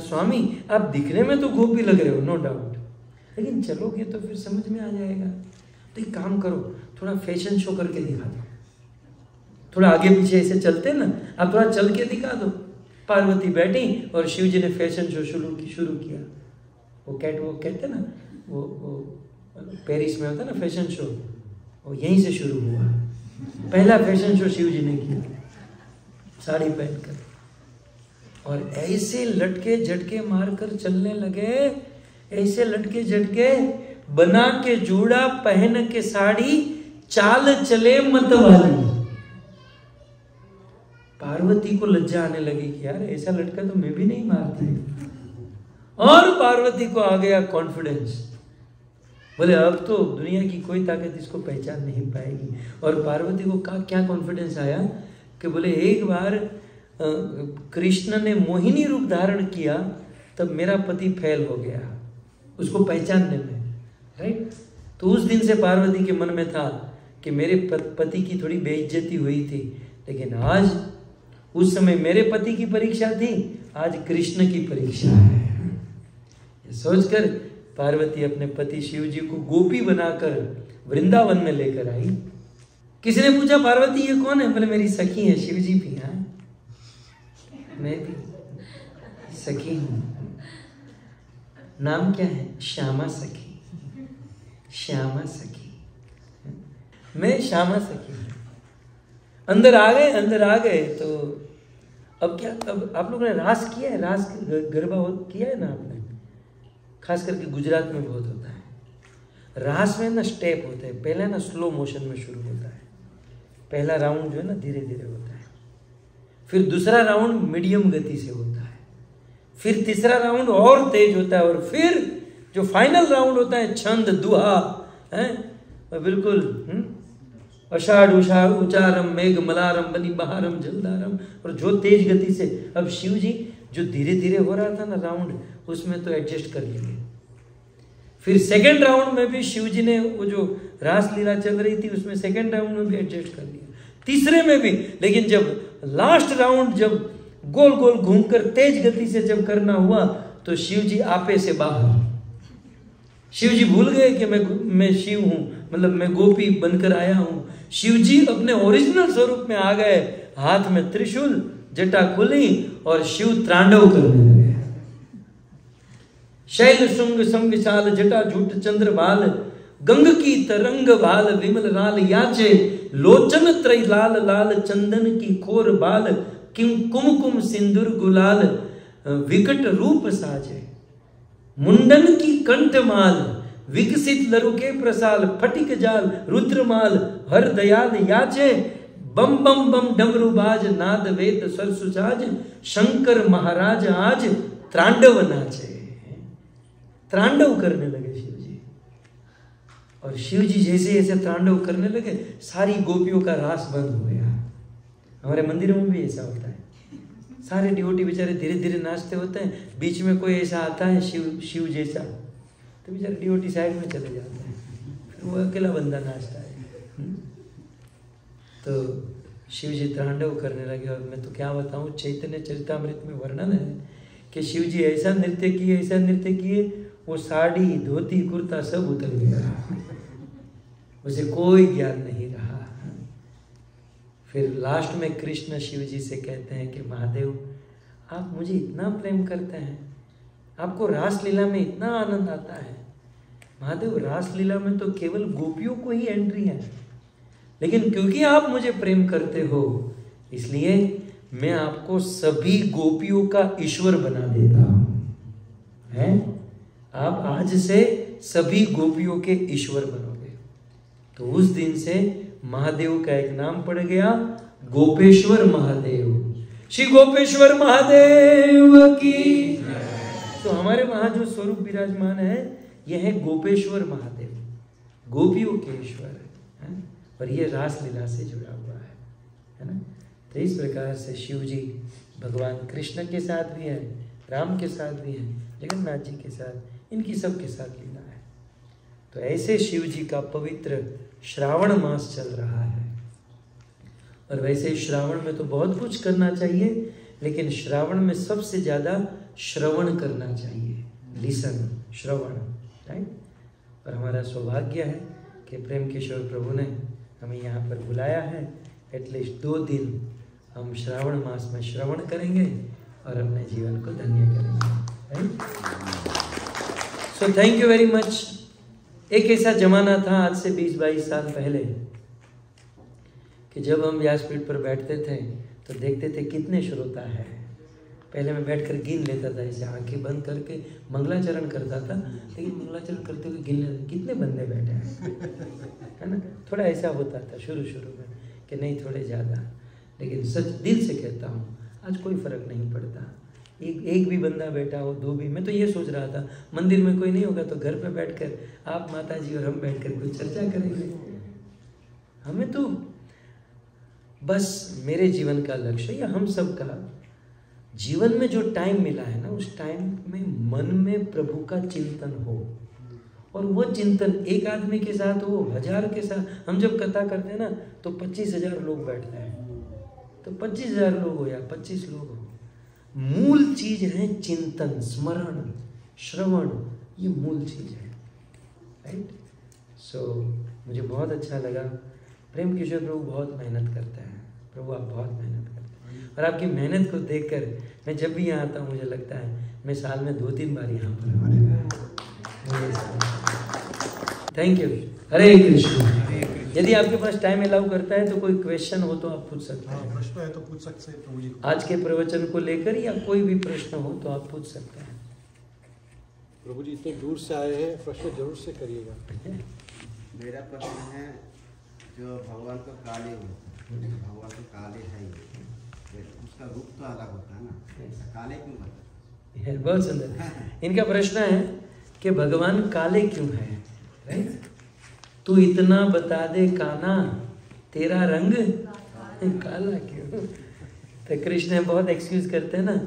स्वामी आप दिखने में तो गोपी लग रहे हो, नो डाउट, लेकिन चलोगे तो फिर समझ में आ जाएगा। तो एक काम करो, थोड़ा फैशन शो करके दिखा दो। थोड़ा आगे पीछे ऐसे चलते ना, आप थोड़ा चल के दिखा दो। पार्वती बैठी और शिव जी ने फैशन शो शुरू किया। वो कैट वॉक कहते ना, वो पेरिस में होता ना फैशन शो, वो यहीं से शुरू हुआ। पहला फैशन शो शिव जी ने किया साड़ी पहनकर, और ऐसे लटके झटके मारकर चलने लगे, ऐसे लटके झटके, बना के जूड़ा पहन के साड़ी, चाल चले मतवाली। पार्वती को लज्जा आने लगी कि यार ऐसा लटका तो मैं भी नहीं मारती। और पार्वती को आ गया कॉन्फिडेंस। बोले अब तो दुनिया की कोई ताकत इसको पहचान नहीं पाएगी। और पार्वती को क्या कॉन्फिडेंस आया कि बोले एक बार कृष्ण ने मोहिनी रूप धारण किया तब मेरा पति फेल हो गया उसको पहचानने में, राइट। तो उस दिन से पार्वती के मन में था कि मेरे पति की थोड़ी बेइज्जती हुई थी, लेकिन आज, उस समय मेरे पति की परीक्षा थी, आज कृष्ण की परीक्षा है। ये सोचकर पार्वती अपने पति शिव जी को गोपी बनाकर वृंदावन में लेकर आई। किसी ने पूछा पार्वती ये कौन है? बोले मेरी सखी है। शिव जी भी, हाँ मैं भी सखी हूं। नाम क्या है? श्यामा सखी। श्यामा सखी, मैं श्यामा सखी हूं। अंदर आ गए तो अब क्या, अब आप लोगों ने रास किया है? रास गरबा किया है ना आपने? खास करके गुजरात में बहुत होता है। रास में ना स्टेप होते हैं। पहले ना स्लो मोशन में शुरू होता है। पहला राउंड जो है ना धीरे धीरे होता है, फिर दूसरा राउंड मीडियम गति से होता है, फिर तीसरा राउंड और तेज होता है, और फिर जो फाइनल राउंड होता है छंद दुहा है, बिल्कुल अषाढ़ उषाढ़ उचारम मेघ मलारम बनी बहारम जलदारम, और जो तेज गति से। अब शिव जी जो धीरे धीरे हो रहा था ना राउंड, उसमें तो एडजस्ट कर लिए। फिर सेकेंड राउंड में भी शिव जी ने वो जो रास लीला चल रही थी उसमें सेकेंड राउंड में भी एडजस्ट कर लिया, तीसरे में भी। लेकिन जब लास्ट राउंड जब गोल गोल घूमकर तेज गति से जब करना हुआ तो शिव जी आपे से बाहर। शिव जी भूल गए कि मैं शिव हूं, मतलब मैं गोपी बनकर आया हूं। शिव जी अपने ओरिजिनल स्वरूप में आ गए, हाथ में त्रिशूल, जटा खुली और शिव तांडव करने लगे। शैल शुंग संग चाल जटा झूठ चंद्र बाल, गंग की तरंग भाल विमल राल याचे, लोचन त्रय लाल लाल चंदन की खोर बाल, किम कुमकुम सिंदूर गुलाल विकट रूप साजे, मुंडन की कंठ माल विकसित लरुके प्रसाल, फटिक जाल रुद्रमाल हर दयाल याचे, बम बम बम डमरू बाज नाद वेद स्वर सुजाज, शंकर महाराज आज तांडव नाचे। तांडव करने लगे शिव जी। और शिव जी जैसे ऐसे तांडव करने लगे, सारी गोपियों का रास बंद हो गया। हमारे मंदिरों में भी ऐसा होता है, सारे डिवोटी बेचारे धीरे धीरे नाचते होते हैं, बीच में कोई ऐसा आता है शिव जैसा, तो बेचारे डिवोटी साइड में चले जाते हैं, फिर वो अकेला बंदा नाचता है। तो शिव जी तांडव करने लगे। और मैं तो क्या बताऊं, चैतन्य चरितामृत में वर्णन है कि शिव जी ऐसा नृत्य किए, वो साड़ी धोती कुर्ता सब उतर गया, उसे कोई ज्ञान नहीं रहा। फिर लास्ट में कृष्ण शिव जी से कहते हैं कि महादेव आप मुझे इतना प्रेम करते हैं, आपको रासलीला में इतना आनंद आता है। महादेव रासलीला में तो केवल गोपियों को ही एंट्री है, लेकिन क्योंकि आप मुझे प्रेम करते हो इसलिए मैं आपको सभी गोपियों का ईश्वर बना देता हूं। हैं? आप आज से सभी गोपियों के ईश्वर बनोगे। तो उस दिन से महादेव का एक नाम पड़ गया, गोपेश्वर महादेव। श्री गोपेश्वर महादेव की। तो हमारे वहां जो स्वरूप विराजमान है यह है गोपेश्वर महादेव, गोपियों के ईश्वर है। और ये रासलीला से जुड़ा हुआ है ना। तो इस प्रकार से शिव जी भगवान कृष्ण के साथ भी है, राम के साथ भी है, जगन्नाथ जी के साथ, इनकी सबके साथ लीला है। तो ऐसे शिव जी का पवित्र श्रावण मास चल रहा है। और वैसे श्रावण में तो बहुत कुछ करना चाहिए, लेकिन श्रावण में सबसे ज़्यादा श्रवण करना चाहिए, लिसन, श्रवण, राइट। और हमारा सौभाग्य है कि प्रेम किशोर प्रभु ने हमें यहाँ पर बुलाया है। एटलीस्ट 2 दिन हम श्रावण मास में श्रवण करेंगे और अपने जीवन को धन्य करेंगे, right. So thank you very much. एक ऐसा जमाना था आज से 20-22 साल पहले कि जब हम व्यासपीठ पर बैठते थे तो देखते थे कितने श्रोता है। पहले मैं बैठकर गिन लेता था, ऐसे आंखें बंद करके मंगलाचरण करता था, लेकिन मंगलाचरण करते हुए गिन लेता कितने बंदे बैठे हैं, है ना। थोड़ा ऐसा होता था शुरू में कि नहीं थोड़े ज़्यादा, लेकिन सच दिल से कहता हूँ आज कोई फ़र्क नहीं पड़ता। एक भी बंदा बैठा हो, 2 भी। मैं तो ये सोच रहा था मंदिर में कोई नहीं होगा तो घर पे बैठकर आप माता जी और हम बैठकर कुछ चर्चा करेंगे। हमें तो बस मेरे जीवन का लक्ष्य या हम सब का जीवन में जो टाइम मिला है ना, उस टाइम में मन में प्रभु का चिंतन हो। और वो चिंतन एक आदमी के साथ हो, 1000 के साथ। हम जब कथा करते हैं ना तो 25,000 लोग बैठते हैं, तो 25,000 लोग हो या 25 लोग हो, मूल चीज है चिंतन, स्मरण, श्रवण, ये मूल चीज है, राइट। सो मुझे बहुत अच्छा लगा। प्रेम किशोर प्रभु बहुत मेहनत करते हैं, प्रभु आप बहुत मेहनत करते हैं। और आपकी मेहनत को देखकर मैं जब भी यहाँ आता हूँ मुझे लगता है मैं साल में 2-3 बार यहाँ पर। Thank you. हरे कृष्ण। यदि आपके पास टाइम अलाउ करता है तो कोई क्वेश्चन हो तो आप पूछ सकते हैं। प्रश्न है तो पूछ सकते हैं प्रभु जी को। आज के प्रवचन को लेकर या कोई भी प्रश्न हो तो आप पूछ सकते हैं। प्रभु जी इतने दूर से आए हैं, प्रश्न जरूर से करिएगा। मेरा प्रश्न है, जो भगवान को काले भगवान को काले है, उसका रूप तो अलग होता है ना, काले क्यों होता है? बहुत सुंदर। इनका प्रश्न है कि भगवान काले क्यों है, राइट। तू इतना बता दे काना, तेरा रंग काला क्यों। तो कृष्ण बहुत एक्सक्यूज करते हैं ना,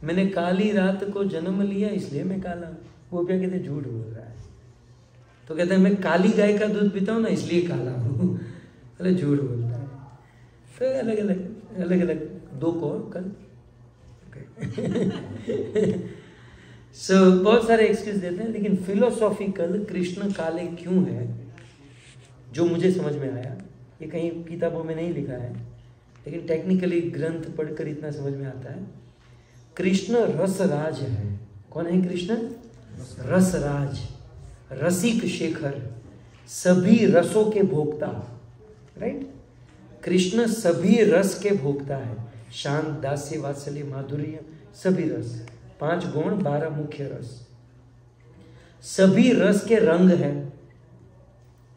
मैंने काली रात को जन्म लिया इसलिए मैं काला हूँ। वो क्या कहते झूठ बोल रहा है। तो कहते हैं मैं काली गाय का दूध पीता हूँ ना इसलिए काला हूँ। अरे झूठ बोलता है। तो अलग अलग 2 को कल बहुत सारे एक्सक्यूज देते हैं, लेकिन फिलोसॉफिकल कृष्ण काले क्यों है, जो मुझे समझ में आया, ये कहीं किताबों में नहीं लिखा है, लेकिन टेक्निकली ग्रंथ पढ़कर इतना समझ में आता है। कृष्ण रसराज है। कौन है कृष्ण? रसराज, रसिक शेखर, सभी रसों के भोक्ता, राइट। कृष्ण सभी रस के भोक्ता है, शांत, दास्य, वात्सल्य, माधुर्य, सभी रस, 5 गुण, 12 मुख्य रस, सभी रस के रंग है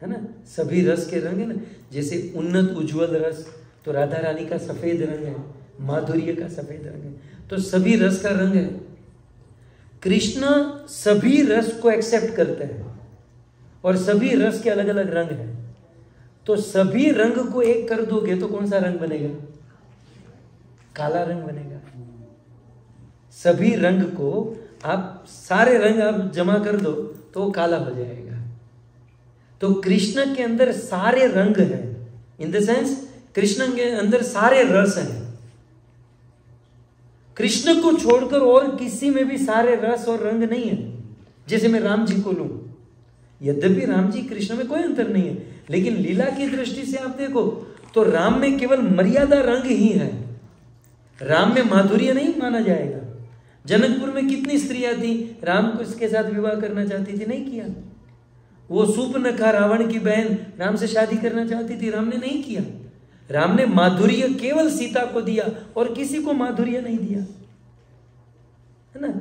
ना, सभी रस के रंग है ना। जैसे उन्नत उज्जवल रस तो राधा रानी का सफेद रंग है, माधुर्य का सफेद रंग है, तो सभी रस का रंग है। कृष्ण सभी रस को एक्सेप्ट करते हैं और सभी रस के अलग अलग रंग हैं। तो सभी रंग को एक कर दोगे तो कौन सा रंग बनेगा? काला रंग बनेगा। सभी रंग को आप, सारे रंग आप जमा कर दो तो वो काला हो जाएगा। तो कृष्ण के अंदर सारे रंग हैं, इन द सेंस कृष्ण के अंदर सारे रस हैं। कृष्ण को छोड़कर और किसी में भी सारे रस और रंग नहीं है। जैसे मैं राम जी को लूं, यद्यपि राम जी कृष्ण में कोई अंतर नहीं है, लेकिन लीला की दृष्टि से आप देखो तो राम में केवल मर्यादा रंग ही है। राम में माधुर्य नहीं माना जाएगा। जनकपुर में कितनी स्त्रियां थी, राम को इसके साथ विवाह करना चाहती थी, नहीं किया। वो सूर्पनखा रावण की बहन राम से शादी करना चाहती थी, राम ने नहीं किया। राम ने माधुर्य केवल सीता को दिया और किसी को माधुर्य नहीं दिया, है ना।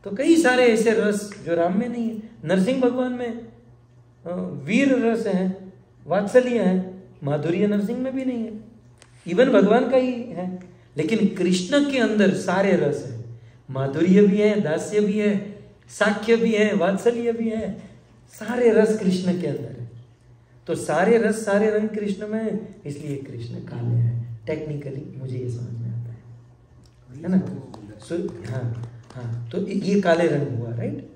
तो कई सारे ऐसे रस जो राम में नहीं है। नरसिंह भगवान में वीर रस है, वात्सल्य है, माधुर्य नरसिंह में भी नहीं है, इवन भगवान का ही है। लेकिन कृष्ण के अंदर सारे रस है, माधुर्य भी है, दास्य भी है, साख्य भी है, वात्सल्य भी है, सारे रस कृष्ण के अंदर है। तो सारे रस सारे रंग कृष्ण में है, इसलिए कृष्ण काले हैं। टेक्निकली मुझे ये समझ में आता है ना। सो हाँ, तो ये काले रंग हुआ, राइट,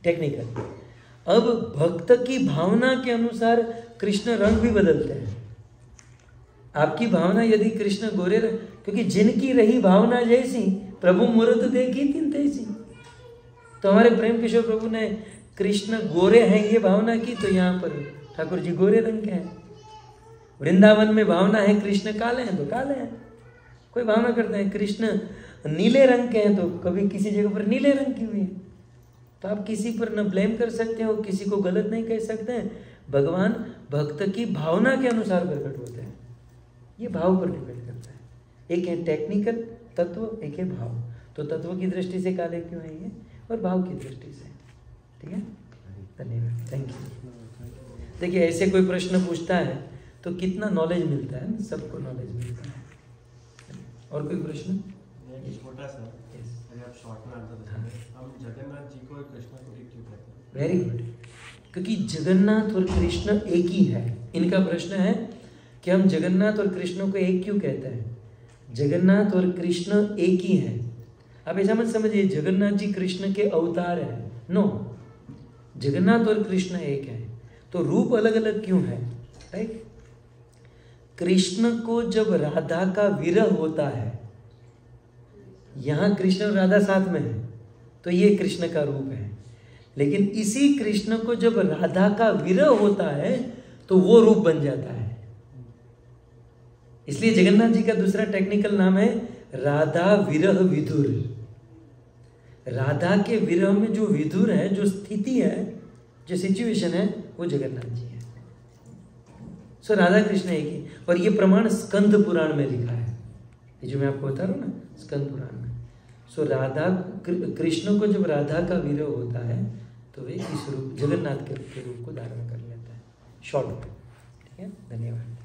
टेक्निकल। अब भक्त की भावना के अनुसार कृष्ण रंग भी बदलते हैं। आपकी भावना यदि कृष्ण गोरे क्योंकि जिनकी रही भावना जैसी, प्रभु मूर्त देखी तिन तैसी। तो हमारे प्रेम किशोर प्रभु ने कृष्ण गोरे हैं ये भावना की, तो यहाँ पर ठाकुर जी गोरे रंग के हैं। वृंदावन में भावना है कृष्ण काले हैं तो काले हैं। कोई भावना करते हैं कृष्ण नीले रंग के हैं, तो कभी किसी जगह पर नीले रंग की हुई है। तो आप किसी पर न ब्लेम कर सकते हो, किसी को गलत नहीं कह सकते हैं। भगवान भक्त की भावना के अनुसार प्रकट होते हैं, ये भाव पर डिपेंड करता है। एक है टेक्निकल तत्व, एक है भाव। तो तत्व की दृष्टि से काले क्यों है ये, और भाव की दृष्टि से, ठीक है। धन्यवाद, थैंक यू। देखिए ऐसे कोई प्रश्न पूछता है तो कितना नॉलेज मिलता है, सबको नॉलेज मिलता है। और कोई प्रश्न? छोटा सा, अगर आप शॉर्ट में आंसर दें, हम जगन्नाथ जी को और कृष्ण को एक क्यों कहते हैं? वेरी गुड, क्योंकि जगन्नाथ और कृष्ण एक ही है। इनका प्रश्न है कि हम जगन्नाथ और कृष्ण को एक क्यों कहते हैं। जगन्नाथ और कृष्ण एक ही हैं। आप ऐसा मत समझिए जगन्नाथ जी कृष्ण के अवतार हैं, नो, जगन्नाथ और कृष्ण एक हैं। तो रूप अलग अलग क्यों है, राइट। कृष्ण को जब राधा का विरह होता है, यहाँ कृष्ण और राधा साथ में है, तो ये कृष्ण का रूप है। लेकिन इसी कृष्ण को जब राधा का विरह होता है तो वो रूप बन जाता है। इसलिए जगन्नाथ जी का दूसरा टेक्निकल नाम है राधा विरह विधुर। राधा के विरह में जो विधुर है, जो स्थिति है, जो सिचुएशन है, वो जगन्नाथ जी है। सो राधा कृष्ण एक ही। और ये प्रमाण स्कंद पुराण में लिखा है, ये जो मैं आपको बता रहा हूँ ना, स्कंद पुराण में। सो राधा कृष्ण को जब राधा का विरह होता है तो वे इस रूप, जगन्नाथ के रूप को धारण कर लेता है। शॉर्ट में, ठीक है। धन्यवाद।